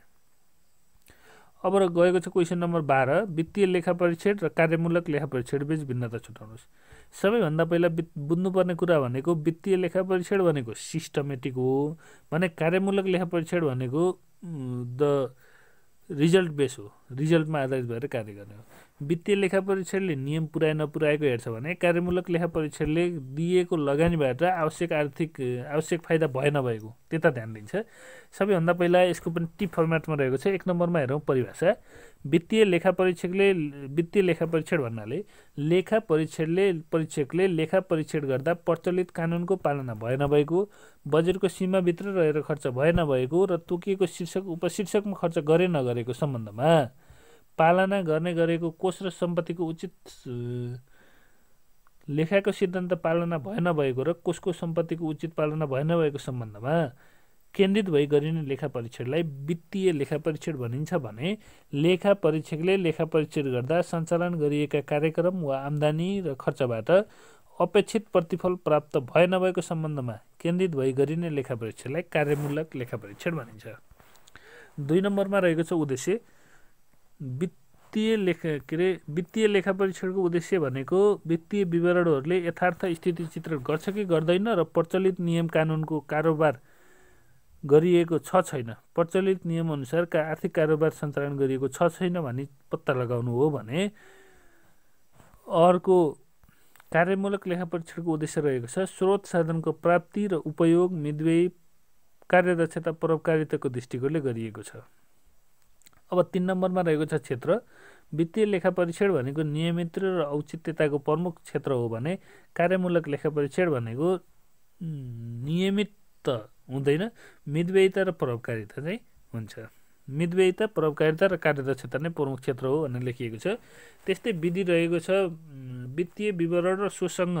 अब गएको छ क्वेसन नम्बर 12 वित्तीय लेखा परीक्षण र कार्यमूलक लेखा परीक्षण बीच भिन्नता छुटाउनुहोस्। सबैभन्दा पहिला बुझ्नुपर्ने कुरा भनेको वित्तीय लेखा परीक्षण भनेको सिस्टमेटिक हो भने कार्यमूलक लेखा परीक्षण भनेको द रिजल्ट बेस हो, रिजल्टमा आधारित भएर कार्य गर्ने हो। वित्तीय लेखा परीक्षणले नियम पुर्याए नपुर्याएको हेर्छ भने कार्यमूलक लेखा परीक्षणले दिएको लगानीबाट आवश्यक फाइदा भए नभएको त्यता ध्यान दिन्छ। सबैभन्दा पहिला यसको पनि टिप फर्मेटमा रहेको छ। 1 नम्बरमा हेरौँ परिभाषा। वित्तीय लेखा परीक्षण भन्नाले लेखा परीक्षकले लेखा परीक्षण गर्दा प्रचलित कानुनको पालना भए नभएको, बजेटको सीमाभित्र रहेर खर्च भए नभएको र तोकिएको शीर्षक उपशीर्षकमा खर्च गरे नगरेको सम्बन्धमा पालना गर्ने गरेको कोष र सम्पत्तिको उचित लेखाको सिद्धान्त पालना भए नभएको र कोषको सम्पत्तिको उचित पालना भए नभएको सम्बन्धमा केन्द्रित भई गरिने लेखा परीक्षणलाई वित्तीय लेखा परीक्षण भनिन्छ भने लेखा परीक्षकले लेखा परीक्षण गर्दा सञ्चालन गरिएका कार्यक्रम वा आम्दानी र खर्चबाट अपेक्षित प्रतिफल प्राप्त भए नभएको सम्बन्धमा केन्द्रित भई गरिने लेखा परीक्षणलाई कार्यमूलक लेखा परीक्षण भनिन्छ। 2 नम्बरमा रहेको छ उद्देश्य। वित्तीय लेखा परीक्षणको उद्देश्य भनेको वित्तीय विवरणहरूले यथार्थ स्थिति चित्रण गर्छ कि गर्दैन र प्रचलित नियम कानुनको कारोबार गरिएको छ छैन, प्रचलित नियमअनुसारका आर्थिक कारोबार सञ्चालन गरिएको छ छैन भनी पत्ता लगाउनु हो भने अर्को कार्यमूलक लेखा परीक्षणको उद्देश्य रहेको छ स्रोत साधनको प्राप्ति र उपयोग, मितव्ययी, कार्यदक्षता, प्रभावकारिताको दृष्टिकोणले गरिएको छ। अब 3 नम्बरमा रहेको छ क्षेत्र। वित्तीय लेखा परीक्षण भनेको नियमित र औचित्यताको प्रमुख क्षेत्र हो भने कार्यमूलक लेखा परीक्षण भनेको नियमित त हुँदैन, मितव्ययिता र प्रभावकारिता चाहिँ हुन्छ। मितव्ययिता, प्रभावकारिता र कार्यदक्षता नै प्रमुख क्षेत्र हो भनेर लेखिएको छ। त्यस्तै विधि रहेको छ वित्तीय विवरण र सोसँग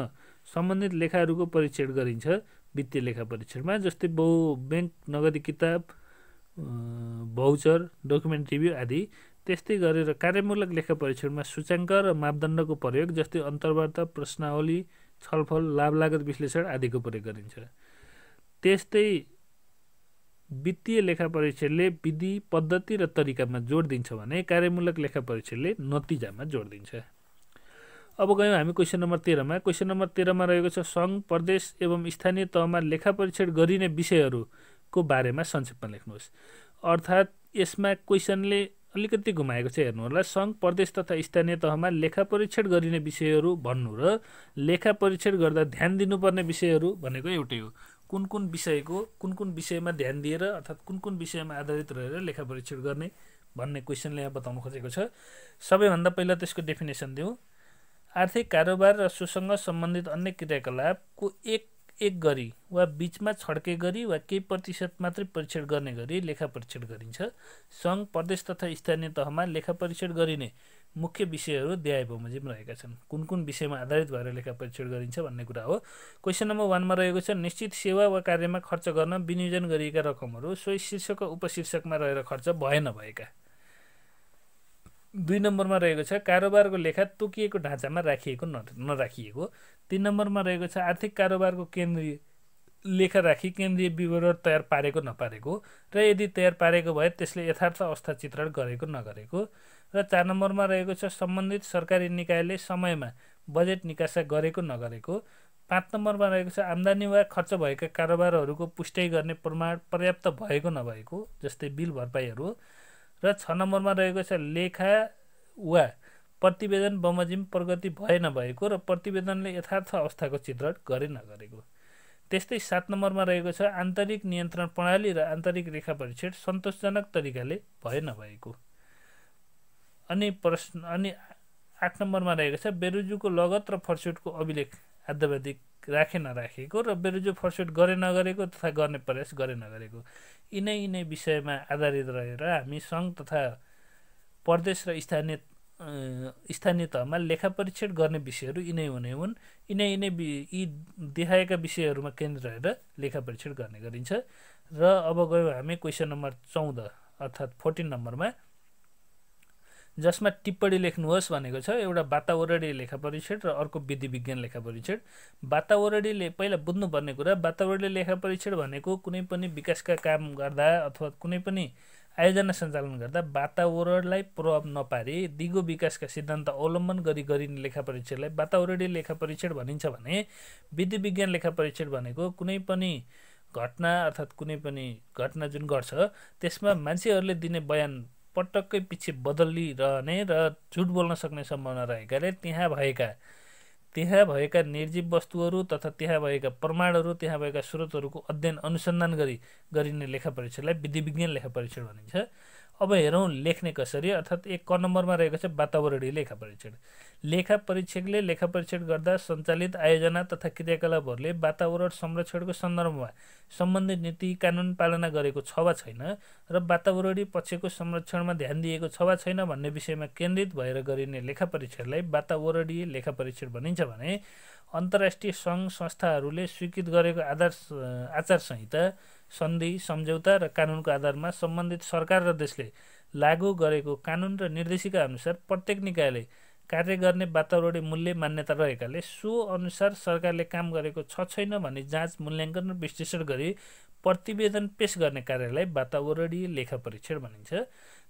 सम्बन्धित लेखाहरूको परीक्षण गरिन्छ वित्तीय लेखा परीक्षणमा, जस्तै ब्याङ्क नगदी किताब, भाउचर, डकुमेन्ट रिभ्यू आदि। त्यस्तै गरेर कार्यमूलक लेखा परीक्षणमा सूचाङ्क र मापदण्डको प्रयोग जस्तै अन्तर्वार्ता, प्रश्नावली, छलफल, लाभ लागत विश्लेषण आदिको प्रयोग गरिन्छ। त्यस्तै वित्तीय लेखा परीक्षणले विधि, पद्धति र तरिकामा जोड दिन्छ भने कार्यमूलक लेखा परीक्षणले नतिजामा जोड दिन्छ। अब गयौँ हामी क्वेसन नम्बर 13मा। क्वेसन नम्बर 13मा रहेको छ सङ्घ, प्रदेश एवं स्थानीय तहमा लेखा परीक्षण गरिने विषयहरूको बारेमा संक्षेपमा लेख्नुहोस्। अर्थात् यसमा क्वेसनले अलिकति घुमाएको छ, हेर्नु होला। सङ्घ, प्रदेश तथा स्थानीय तहमा लेखा परीक्षण गरिने विषयहरू भन्नु र लेखा परीक्षण गर्दा ध्यान दिनुपर्ने विषयहरू भनेको एउटै हो। कुन कुन विषयमा ध्यान दिएर अर्थात् कुन विषयमा आधारित रहेर लेखा परीक्षण गर्ने भन्ने क्वेसनले यहाँ बताउनु खोजेको छ। सबैभन्दा पहिला त्यसको डेफिनेसन दिउँ। आर्थिक कारोबार र सोसँग सम्बन्धित अन्य क्रियाकलापको एक गरी वा बीचमा छड्के गरी वा केही प्रतिशत मात्रै परीक्षण गर्ने गरी लेखा परीक्षण गरिन्छ। सङ्घ, प्रदेश तथा स्थानीय तहमा लेखा परीक्षण गरिने मुख्य विषयहरू देहाय बमोजिम रहेका छन्। कुन विषयमा आधारित भएर लेखा परीक्षण गरिन्छ भन्ने कुरा हो। क्वेसन नम्बर 1मा रहेको छ निश्चित सेवा वा कार्यमा खर्च गर्न विनियोजन गरिएका रकमहरू सोही शीर्षक वा उपशीर्षकमा रहेर खर्च भए नभएका। 2 नम्बरमा रहेको छ कारोबारको लेखा तोकिएको ढाँचामा राखिएको नराखिएको। 3 नम्बरमा रहेको छ आर्थिक कारोबारको केन्द्रीय लेखा राखी केन्द्रीय विवरण तयार पारेको नपारेको र यदि तयार पारेको भए त्यसले यथार्थ अवस्था चित्रण गरेको नगरेको। र 4 नम्बरमा रहेको छ सम्बन्धित सरकारी निकायले समयमा बजेट निकासा गरेको नगरेको। 5 नम्बरमा रहेको छ आम्दानी वा खर्च भएका कारोबारहरूको पुष्टि गर्ने प्रमाण पर्याप्त भएको नभएको, जस्तै बिल भरपाईहरू। र 6 नम्बरमा रहेको छ लेखा वा प्रतिवेदन बमोजिम प्रगति भए नभएको र प्रतिवेदनले यथार्थ अवस्थाको चित्रण गरे नगरेको। त्यस्तै 7 नम्बरमा रहेको छ आन्तरिक नियन्त्रण प्रणाली र आन्तरिक रेखा परीक्षण सन्तोषजनक तरिकाले भए नभएको। अनि 8 नम्बरमा रहेको छ बेरुजुको लगत र फर्स्युटको अभिलेख आद्यवाधिक राखे नराखेको र बेरुजु फर्स्युट गरे नगरेको तथा गर्ने प्रयास गरे नगरेको। यिनै विषयमा आधारित रहेर हामी सङ्घ तथा प्रदेश र स्थानीय तहमा लेखा परीक्षण गर्ने विषयहरू यिनै हुने हुन्। यी देखाएका विषयहरूमा केन्द्रित रहेर लेखा परीक्षण गर्ने गरिन्छ। र अब गयौँ हामी क्वेसन नम्बर 14 अर्थात् 14 नम्बरमा, जसमा टिप्पणी लेख्नुहोस् भनेको छ। एउटा वातावरणीय लेखा परीक्षण र अर्को विधि विज्ञान लेखा परीक्षण। वातावरणीय पहिला बुझ्नुपर्ने कुरा, वातावरणीय लेखा परीक्षण भनेको कुनै पनि विकासका काम गर्दा अथवा कुनै पनि आयोजना सञ्चालन गर्दा वातावरणलाई प्रभाव नपारे दिगो विकासका सिद्धान्त अवलम्बन गरिने लेखा परीक्षणलाई वातावरणीय लेखा परीक्षण भनिन्छ भने विधि विज्ञान लेखा परीक्षण भनेको कुनै पनि घटना अर्थात् कुनै पनि घटना जुन घट्छ त्यसमा मान्छेहरूले दिने बयान पटक्कै पछि बदलिरहने र झुट बोल्न सक्ने सम्भावना रहेकाले त्यहाँ भएका निर्जीव वस्तुहरू तथा त्यहाँ भएका प्रमाणहरू, त्यहाँ भएका स्रोतहरूको अध्ययन अनुसन्धान गरिने लेखा परीक्षणलाई विधि विज्ञान लेखा परीक्षण भनिन्छ। अब हेरौँ लेख्ने कसरी, अर्थात् 1 क नम्बरमा रहेको छ वातावरणीय लेखा परीक्षण। लेखा परीक्षकले लेखा परीक्षण गर्दा सञ्चालित आयोजना तथा क्रियाकलापहरूले वातावरण संरक्षणको सन्दर्भमा सम्बन्धित नीति कानुन पालना गरेको छ वा छैन र वातावरणीय पक्षको संरक्षणमा ध्यान दिएको छ वा छैन भन्ने विषयमा केन्द्रित भएर गरिने लेखा परीक्षणलाई वातावरणीय लेखा परीक्षण भनिन्छ भने अन्तर्राष्ट्रिय सङ्घ संस्थाहरूले स्वीकृत गरेको आचार संहिता, सन्धि, सम्झौता र कानुनको आधारमा सम्बन्धित सरकार र देशले लागू गरेको कानुन र निर्देशिका अनुसार प्रत्येक निकायले कार्य गर्ने वातावरणीय मूल्य मान्यता रहेकाले सो अनुसार सरकारले काम गरेको छ छैन भनी जाँच, मूल्याङ्कन र विश्लेषण गरी प्रतिवेदन पेश गर्ने कार्यलाई वातावरणीय लेखा परीक्षण भनिन्छ।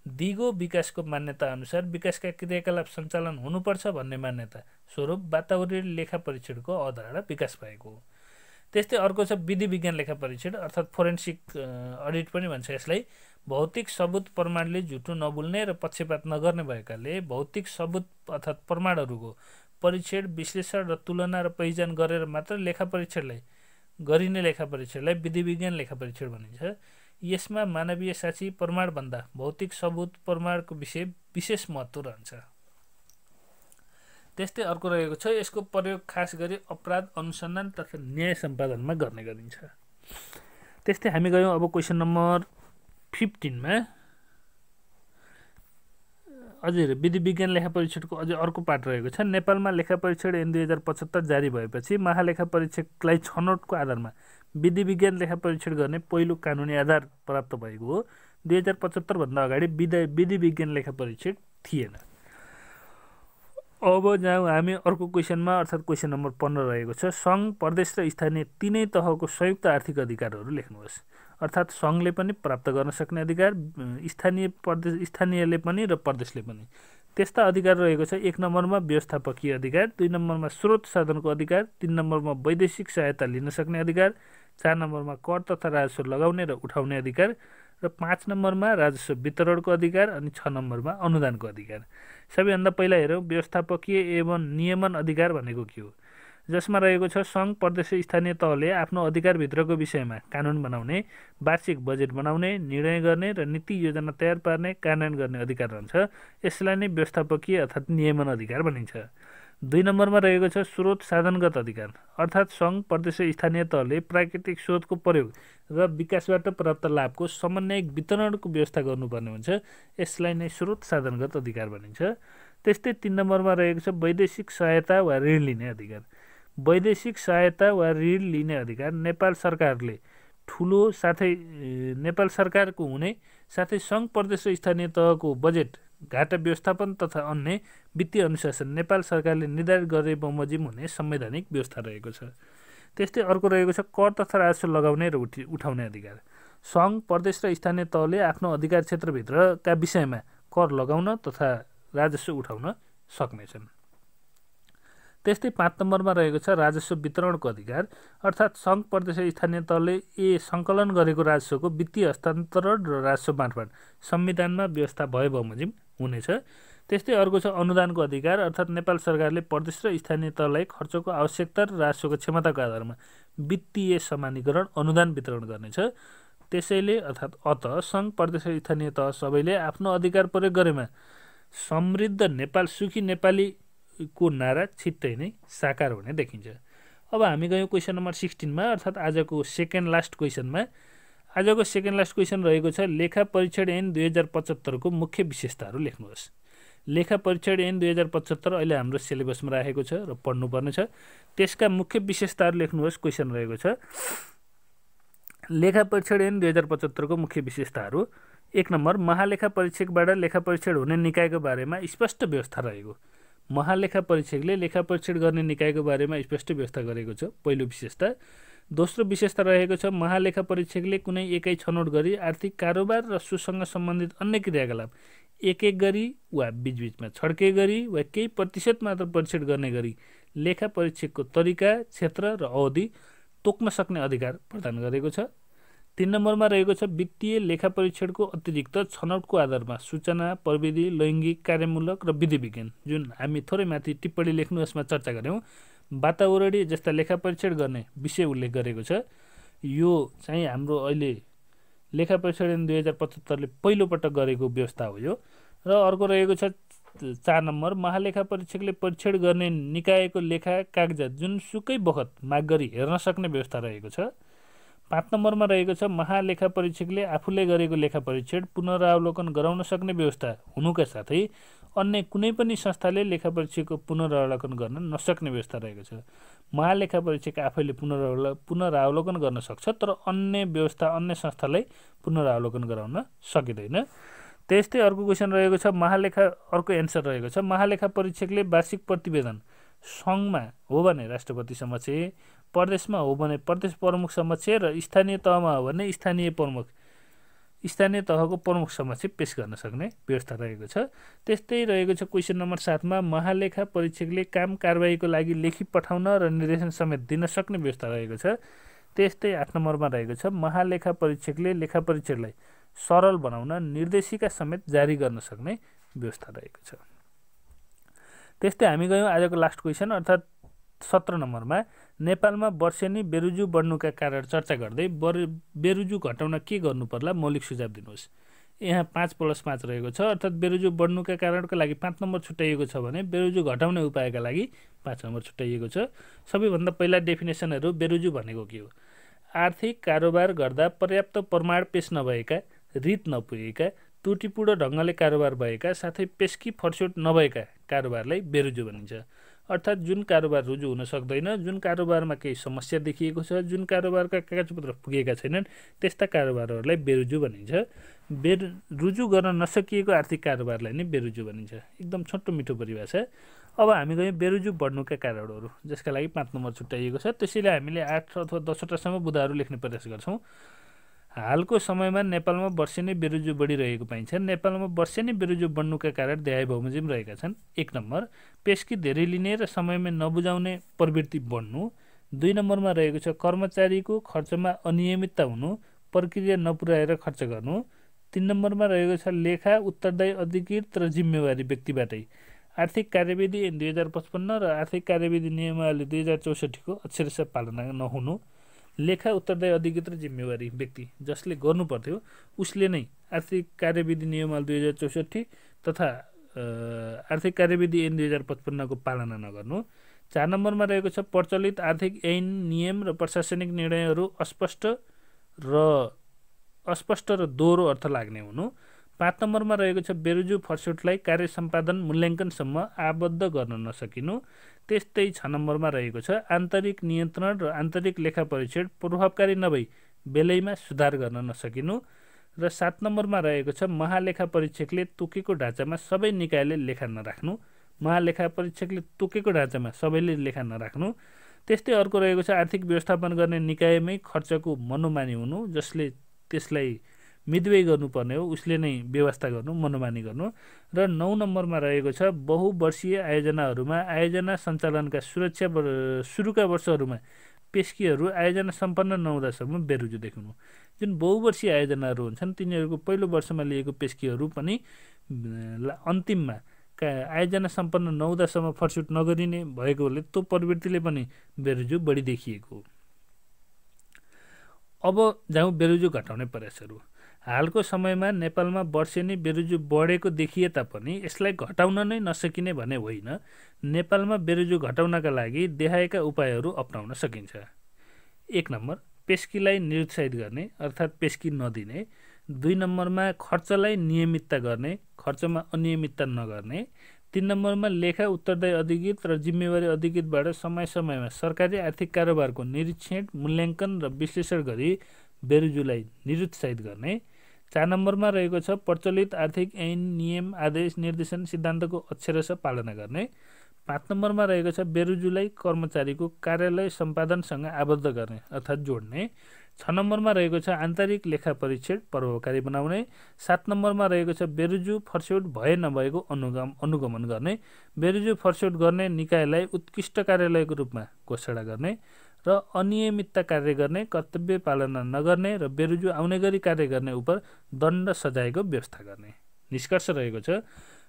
दिगो विकासको मान्यता अनुसार विकासका क्रियाकलाप सञ्चालन हुनुपर्छ भन्ने मान्यता स्वरूप वातावरणीय लेखा परीक्षणको अवधारणा विकास भएको हो। त्यस्तै अर्को छ विधि विज्ञान लेखा परीक्षण अर्थात् फोरेन्सिक अडिट पनि भन्छ यसलाई। भौतिक सबुत प्रमाणले झुटो नबोल्ने र पक्षपात नगर्ने भएकाले भौतिक सबुत अर्थात् प्रमाणहरूको परीक्षण, विश्लेषण र तुलना र पहिचान गरेर मात्र लेखा परीक्षणलाई गरिने लेखा परीक्षणलाई विधि विज्ञान लेखा परीक्षण भनिन्छ। यसमा मानवीय साक्षी प्रमाणभन्दा भौतिक सबुत प्रमाणको विषय विशेष महत्त्व रहन्छ। त्यस्तै अर्को रहेको छ यसको प्रयोग खास गरी अपराध अनुसन्धान तथा न्याय सम्पादनमा गर्ने गरिन्छ। त्यस्तै हामी गयौँ अब क्वेसन नम्बर 15 मा। अझै विधि विज्ञान लेखा परीक्षणको अझै अर्को पाठ रहेको छ। नेपालमा लेखा परीक्षण ऐन 2075 जारी भएपछि महालेखा परीक्षकलाई छनौटको आधारमा विधि विज्ञान लेखा परीक्षण गर्ने पहिलो कानुनी आधार प्राप्त भएको हो। 2075 भन्दा अगाडि विधि विज्ञान लेखा परीक्षण थिएन। अब जाउँ हामी अर्को क्वेसनमा अर्थात् क्वेसन नम्बर 15 रहेको छ। सङ्घ, प्रदेश र स्थानीय तिनै तहको संयुक्त आर्थिक अधिकारहरू लेख्नुहोस्। अर्थात् सङ्घले पनि प्राप्त गर्न सक्ने अधिकार, स्थानीयले पनि र प्रदेशले पनि। त्यस्ता अधिकार रहेको छ। 1 नम्बरमा व्यवस्थापकीय अधिकार, 2 नम्बरमा स्रोत साधनको अधिकार, 3 नम्बरमा वैदेशिक सहायता लिन सक्ने अधिकार, 4 नम्बरमा कर तथा राजस्व लगाउने र उठाउने अधिकार र 5 नम्बरमा राजस्व वितरणको अधिकार अनि 6 नम्बरमा अनुदानको अधिकार। सबैभन्दा पहिला हेरौँ व्यवस्थापकीय एवं नियमन अधिकार भनेको के हो, जसमा रहेको छ सङ्घ, प्रदेश र स्थानीय तहले आफ्नो अधिकारभित्रको विषयमा कानुन बनाउने, वार्षिक बजेट बनाउने, निर्णय गर्ने र नीति योजना तयार पार्ने, कार्यान्वयन गर्ने अधिकार रहन्छ। यसलाई नै व्यवस्थापकीय अर्थात् नियमन अधिकार भनिन्छ। 2 नम्बरमा रहेको छ स्रोत साधनगत अधिकार, अर्थात् सङ्घ, प्रदेश र स्थानीय तहले प्राकृतिक स्रोतको प्रयोग र विकासबाट प्राप्त लाभको समन्वयिक वितरणको व्यवस्था गर्नुपर्ने हुन्छ। यसलाई नै स्रोत साधनगत अधिकार भनिन्छ। त्यस्तै 3 नम्बरमा रहेको छ वैदेशिक सहायता वा ऋण लिने अधिकार। वैदेशिक सहायता वा ऋण लिने अधिकार नेपाल सरकारको हुने साथै सङ्घ, प्रदेश र स्थानीय तहको बजेट, घाटा व्यवस्थापन तथा अन्य वित्तीय अनुशासन नेपाल सरकारले निर्धारित गरे बमोजिम हुने संवैधानिक व्यवस्था रहेको छ। त्यस्तै अर्को रहेको छ कर तथा राजस्व लगाउने र उठाउने अधिकार। सङ्घ, प्रदेश र स्थानीय तहले आफ्नो अधिकार क्षेत्रभित्रका विषयमा कर लगाउन तथा राजस्व उठाउन सक्नेछन्। त्यस्तै 5 नम्बरमा रहेको छ राजस्व वितरणको अधिकार, अर्थात् सङ्घ, प्रदेश र स्थानीय तहले सङ्कलन गरेको राजस्वको वित्तीय हस्तान्तरण र राजस्व बाँडफाँड संविधानमा व्यवस्था भए बमोजिम हुनेछ। त्यस्तै अर्को छ अनुदानको अधिकार, अर्थात् नेपाल सरकारले प्रदेश र स्थानीय तहलाई खर्चको आवश्यकता र राजस्वको क्षमताको आधारमा वित्तीय समानीकरण अनुदान वितरण गर्नेछ। त्यसैले अर्थात् सङ्घ, प्रदेश र स्थानीय तह सबैले आफ्नो अधिकार प्रयोग गरेमा समृद्ध नेपाल, सुखी नेपालीको नारा छिट्टै नै साकार हुने देखिन्छ। अब हामी गयौँ क्वेसन नम्बर 16 मा अर्थात् आजको सेकेन्ड लास्ट क्वेसनमा। आजको सेकेन्ड लास्ट क्वेसन रहेको छ लेखा परीक्षण ऐन 2075 को मुख्य विशेषताहरू लेख्नुहोस्। लेखा परीक्षण ऐन 2075 अहिले हाम्रो सिलेबसमा राखेको छ र पढ्नुपर्ने छ। त्यसका मुख्य विशेषताहरू लेख्नुहोस् क्वेसन रहेको छ। लेखा परीक्षण ऐन 2075 को मुख्य विशेषताहरू। 1 नम्बर महालेखा परीक्षकबाट लेखा परीक्षण हुने निकायको बारेमा स्पष्ट व्यवस्था रहेको। महालेखा परीक्षकले लेखा परीक्षण गर्ने निकायको बारेमा स्पष्ट व्यवस्था गरेको छ, पहिलो विशेषता। दोस्रो विशेषता रहेको छ महालेखा परीक्षकले कुनै एकै छनौट गरी आर्थिक कारोबार र सुसँग सम्बन्धित अन्य क्रियाकलाप एक गरी वा बीचबीचमा छड्के गरी वा केही प्रतिशत मात्र परीक्षण गर्ने गरी लेखा परीक्षकको तरिका, क्षेत्र र अवधि तोक्न सक्ने अधिकार प्रदान गरेको छ। 3 नम्बरमा रहेको छ वित्तीय लेखा परीक्षणको अतिरिक्त छनौटको आधारमा सूचना, प्रविधि, लैङ्गिक, कार्यमूलक र विधि विज्ञान, जुन हामी थोरै माथि टिप्पणी लेख्नुहोस्मा चर्चा गऱ्यौँ, वातावरणीय जस्ता लेखा परीक्षण गर्ने विषय उल्लेख गरेको छ। यो चाहिँ हाम्रो अहिले लेखा परीक्षण 2075 ले पहिलोपटक गरेको व्यवस्था हो यो। र अर्को रहेको छ 4 नम्बर महालेखा परीक्षकले परीक्षण गर्ने निकायको लेखा कागजात जुनसुकै बखत माग गरी हेर्न सक्ने व्यवस्था रहेको छ। 5 नम्बरमा रहेको छ महालेखा परीक्षकले आफूले गरेको लेखा परीक्षण पुनरावलोकन गराउन सक्ने व्यवस्था हुनुका साथै अन्य कुनै पनि संस्थाले लेखा परीक्षकको पुनरावलोकन गर्न नसक्ने व्यवस्था रहेको छ। महालेखा परीक्षक आफैले पुनरावलोकन गर्न सक्छ, तर अन्य व्यवस्था अन्य संस्थालाई पुनरावलोकन गराउन सकिँदैन। त्यस्तै अर्को क्वेसन रहेको छ अर्को एन्सर रहेको छ महालेखा परीक्षकले वार्षिक प्रतिवेदन सङ्घमा हो भने राष्ट्रपति समक्ष, प्रदेशमा हो भने प्रदेश प्रमुख समक्ष र स्थानीय तहमा हो भने स्थानीय स्थानीय तहको प्रमुख समक्ष पेश गर्न सक्ने व्यवस्था रहेको छ। त्यस्तै रहेको छ क्वेसन नम्बर 7 मा महालेखा परीक्षकले काम कारबाहीको लागि लेखी पठाउन र निर्देशन समेत दिन सक्ने व्यवस्था रहेको छ। त्यस्तै 8 नम्बरमा रहेको छ महालेखा परीक्षकले लेखा परीक्षकलाई सरल बनाउन निर्देशिका समेत जारी गर्न सक्ने व्यवस्था रहेको छ। त्यस्तै हामी गयौँ आजको लास्ट क्वेसन अर्थात् 17 नम्बरमा नेपालमा वर्षेनी बेरुजु बढ्नुका कारण चर्चा गर्दै बेरुजु घटाउन के गर्नु पर्ला मौलिक सुझाव दिनुहोस्। यहाँ 5+5 रहेको छ अर्थात् बेरुजु बढ्नुका कारणको लागि 5 नम्बर छुट्याइएको छ भने बेरुजु घटाउने उपायका लागि 5 नम्बर छुट्याइएको छ। सबैभन्दा पहिला डेफिनेसनहरू बेरुजु भनेको के हो? आर्थिक कारोबार गर्दा पर्याप्त प्रमाण पेश नभएका, रीत नपुगेका, त्रुटिपूर्ण ढङ्गले कारोबार भएका साथै पेस्की फर्स्योट नभएका कारोबारलाई बेरुजु भनिन्छ। अर्थात् जुन कारोबार रुजु हुन सक्दैन, जुन कारोबारमा केही समस्या देखिएको छ, जुन कारोबारका कागजपत्र पुगेका छैनन् त्यस्ता कारोबारहरूलाई बेरुजु भनिन्छ। रुजु गर्न नसकिएको आर्थिक कारोबारलाई नै बेरुजु भनिन्छ। एकदम छोटो मिठो परिभाषा। अब हामी गयौँ बेरुजु बढ्नुका कारणहरू जसका लागि 5 नम्बर छुट्याइएको छ। त्यसैले हामीले 8 अथवा 10वटासम्म बुदाहरू लेख्ने प्रयास गर्छौँ। हालको समयमा नेपालमा वर्षेनी बेरुजु बढिरहेको पाइन्छ। नेपालमा वर्षेनी बेरुजु बढ्नुका कारण देहाय बमोजिम रहेका छन्। 1 नम्बर पेस्की धेरै लिने र समयमै नबुझाउने प्रवृत्ति बढ्नु। 2 नम्बरमा रहेको छ कर्मचारीको खर्चमा अनियमितता हुनु, प्रक्रिया नपुर्याएर खर्च गर्नु। 3 नम्बरमा रहेको छ लेखा उत्तरदायी अधिकृत र जिम्मेवारी व्यक्तिबाटै आर्थिक कार्यविधि ऐन 2055 र आर्थिक कार्यविधि नियमावली 2064 को अक्षरशः पालना नहुनु। लेखा उत्तरदायी अधिकृत र जिम्मेवारी व्यक्ति जसले गर्नुपर्थ्यो उसले नै आर्थिक कार्यविधि नियमावली 2064 तथा आर्थिक कार्यविधि ऐन 2055 को पालना नगर्नु। 4 नम्बरमा रहेको छ प्रचलित आर्थिक ऐन नियम र प्रशासनिक निर्णयहरू अस्पष्ट र दोहोरो अर्थ लाग्ने हुनु। 5 नम्बरमा रहेको छ बेरुजु फर्स्योटलाई कार्य सम्पादन मूल्याङ्कनसम्म आबद्ध गर्न नसकिनु। त्यस्तै 6 नम्बरमा रहेको छ आन्तरिक नियन्त्रण र आन्तरिक लेखा परीक्षण प्रभावकारी नभई बेलैमा सुधार गर्न नसकिनु। र 7 नम्बरमा रहेको छ महालेखा परीक्षकले तोकेको ढाँचामा सबै निकायले लेखा नराख्नु। महालेखा परीक्षकले तोकेको ढाँचामा सबैले लेखा नराख्नु। त्यस्तै अर्को रहेको छ आर्थिक व्यवस्थापन गर्ने निकायमै खर्चको मनोमानी हुनु। जसले त्यसलाई मितव्यय गर्नुपर्ने हो उसले नै व्यवस्था गर्नु, मनोमानी गर्नु। र 9 नम्बरमा रहेको छ बहुवर्षीय आयोजनाहरूमा आयोजना सञ्चालनका सुरुका वर्षहरूमा पेस्कीहरू आयोजना सम्पन्न नहुँदासम्म बेरुजु देख्नु। जुन बहुवर्षीय आयोजनाहरू हुन्छन् तिनीहरूको पहिलो वर्षमा लिएको पेस्कीहरू पनि अन्तिममा आयोजना सम्पन्न नहुँदासम्म फर्स्योट नगरिने भएकोले त्यो प्रवृत्तिले पनि बेरुजु बढी देखिएको हो। अब जाउँ बेरुजु घटाउने प्रयासहरू। हालको समयमा नेपालमा वर्षेनी बेरुजु बढेको देखिए तापनि यसलाई घटाउन नै नसकिने भने होइन। नेपालमा बेरुजु घटाउनका लागि देखाएका उपायहरू अपनाउन सकिन्छ। 1 नम्बर पेस्कीलाई निरुत्साहित गर्ने अर्थात् पेस्की नदिने। 2 नम्बरमा खर्चलाई नियमितता गर्ने, खर्चमा अनियमितता नगर्ने। 3 नम्बरमा लेखा उत्तरदायी अधिकृत र जिम्मेवारी अधिकृतबाट समय समयमा सरकारी आर्थिक कारोबारको निरीक्षण, मूल्याङ्कन र विश्लेषण गरी बेरुजुलाई निरुत्साहित गर्ने। 4 नम्बरमा रहेको छ प्रचलित आर्थिक ऐन नियम आदेश निर्देशन सिद्धान्तको अक्षरशः पालना गर्ने। 5 नम्बरमा रहेको छ बेरुजुलाई कर्मचारीको कार्यालय सम्पादनसँग आबद्ध गर्ने अर्थात् जोड्ने। 6 नम्बरमा रहेको छ आन्तरिक लेखा परीक्षण प्रभावकारी बनाउने। 7 नम्बरमा रहेको छ बेरुजु फर्स्योट भए नभएको अनुगमन गर्ने। बेरुजु फर्स्योट गर्ने निकायलाई उत्कृष्ट कार्यालयको रूपमा घोषणा गर्ने र अनियमितता कार्य गर्ने, कर्तव्य पालना नगर्ने र बेरुजु आउने गरी कार्य गर्ने उप दण्ड सजायको व्यवस्था गर्ने। निष्कर्ष रहेको छ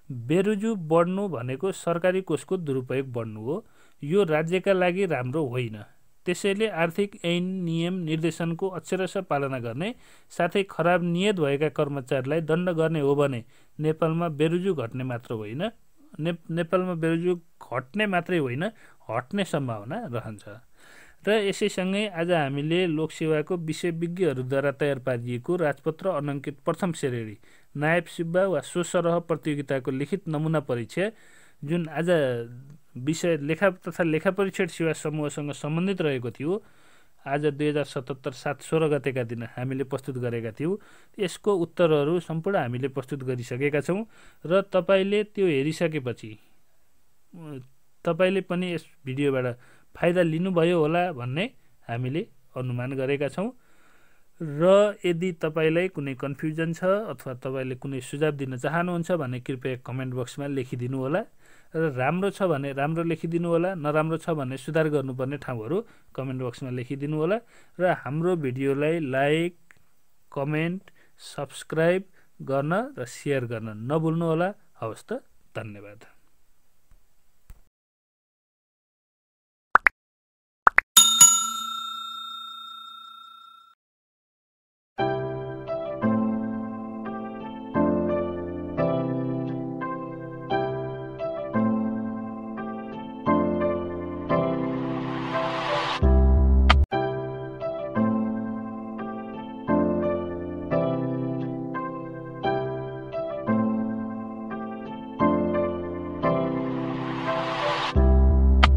बेरुजु बढ्नु भनेको सरकारी कोषको दुरुपयोग बढ्नु हो। यो राज्यका लागि राम्रो होइन। त्यसैले आर्थिक ऐन नियम निर्देशनको अक्षरशः पालना गर्ने साथै खराब नियत भएका कर्मचारीलाई दण्ड गर्ने हो भने नेपालमा बेरुजु घट्ने मात्र होइन नेपालमा बेरुजु घट्ने मात्रै होइन हट्ने सम्भावना रहन्छ। र यसैसँगै आज हामीले लोकसेवाको विषयविज्ञहरूद्वारा तयार पारिएको राजपत्र अनङ्कित प्रथम श्रेणी नायब सुब्बा वा स्वसरह प्रतियोगिताको लिखित नमुना परीक्षा जुन आज विषय लेखा तथा लेखा परीक्षण सेवा समूहसँग सम्बन्धित रहेको थियो आज 2077 7 16 गतेका दिन हामीले प्रस्तुत गरेका थियौँ। यसको उत्तरहरू सम्पूर्ण हामीले प्रस्तुत गरिसकेका छौँ र तपाईँले त्यो हेरिसकेपछि तपाईँले पनि यस भिडियोबाट फाइदा लिनुभयो होला भन्ने हामीले अनुमान गरेका छौँ र यदि तपाईँलाई कुनै कन्फ्युजन छ अथवा तपाईँले कुनै सुझाव दिन चाहनुहुन्छ भने कृपया कमेन्ट बक्समा लेखिदिनु होला र राम्रो छ भने राम्रो लेखिदिनु होला, नराम्रो छ भने सुधार गर्नुपर्ने ठाउँहरू कमेन्ट बक्समा लेखिदिनु होला र हाम्रो भिडियोलाई लाइक, कमेन्ट, सब्सक्राइब गर्न र सेयर गर्न नभुल्नुहोला। हवस् त, धन्यवाद।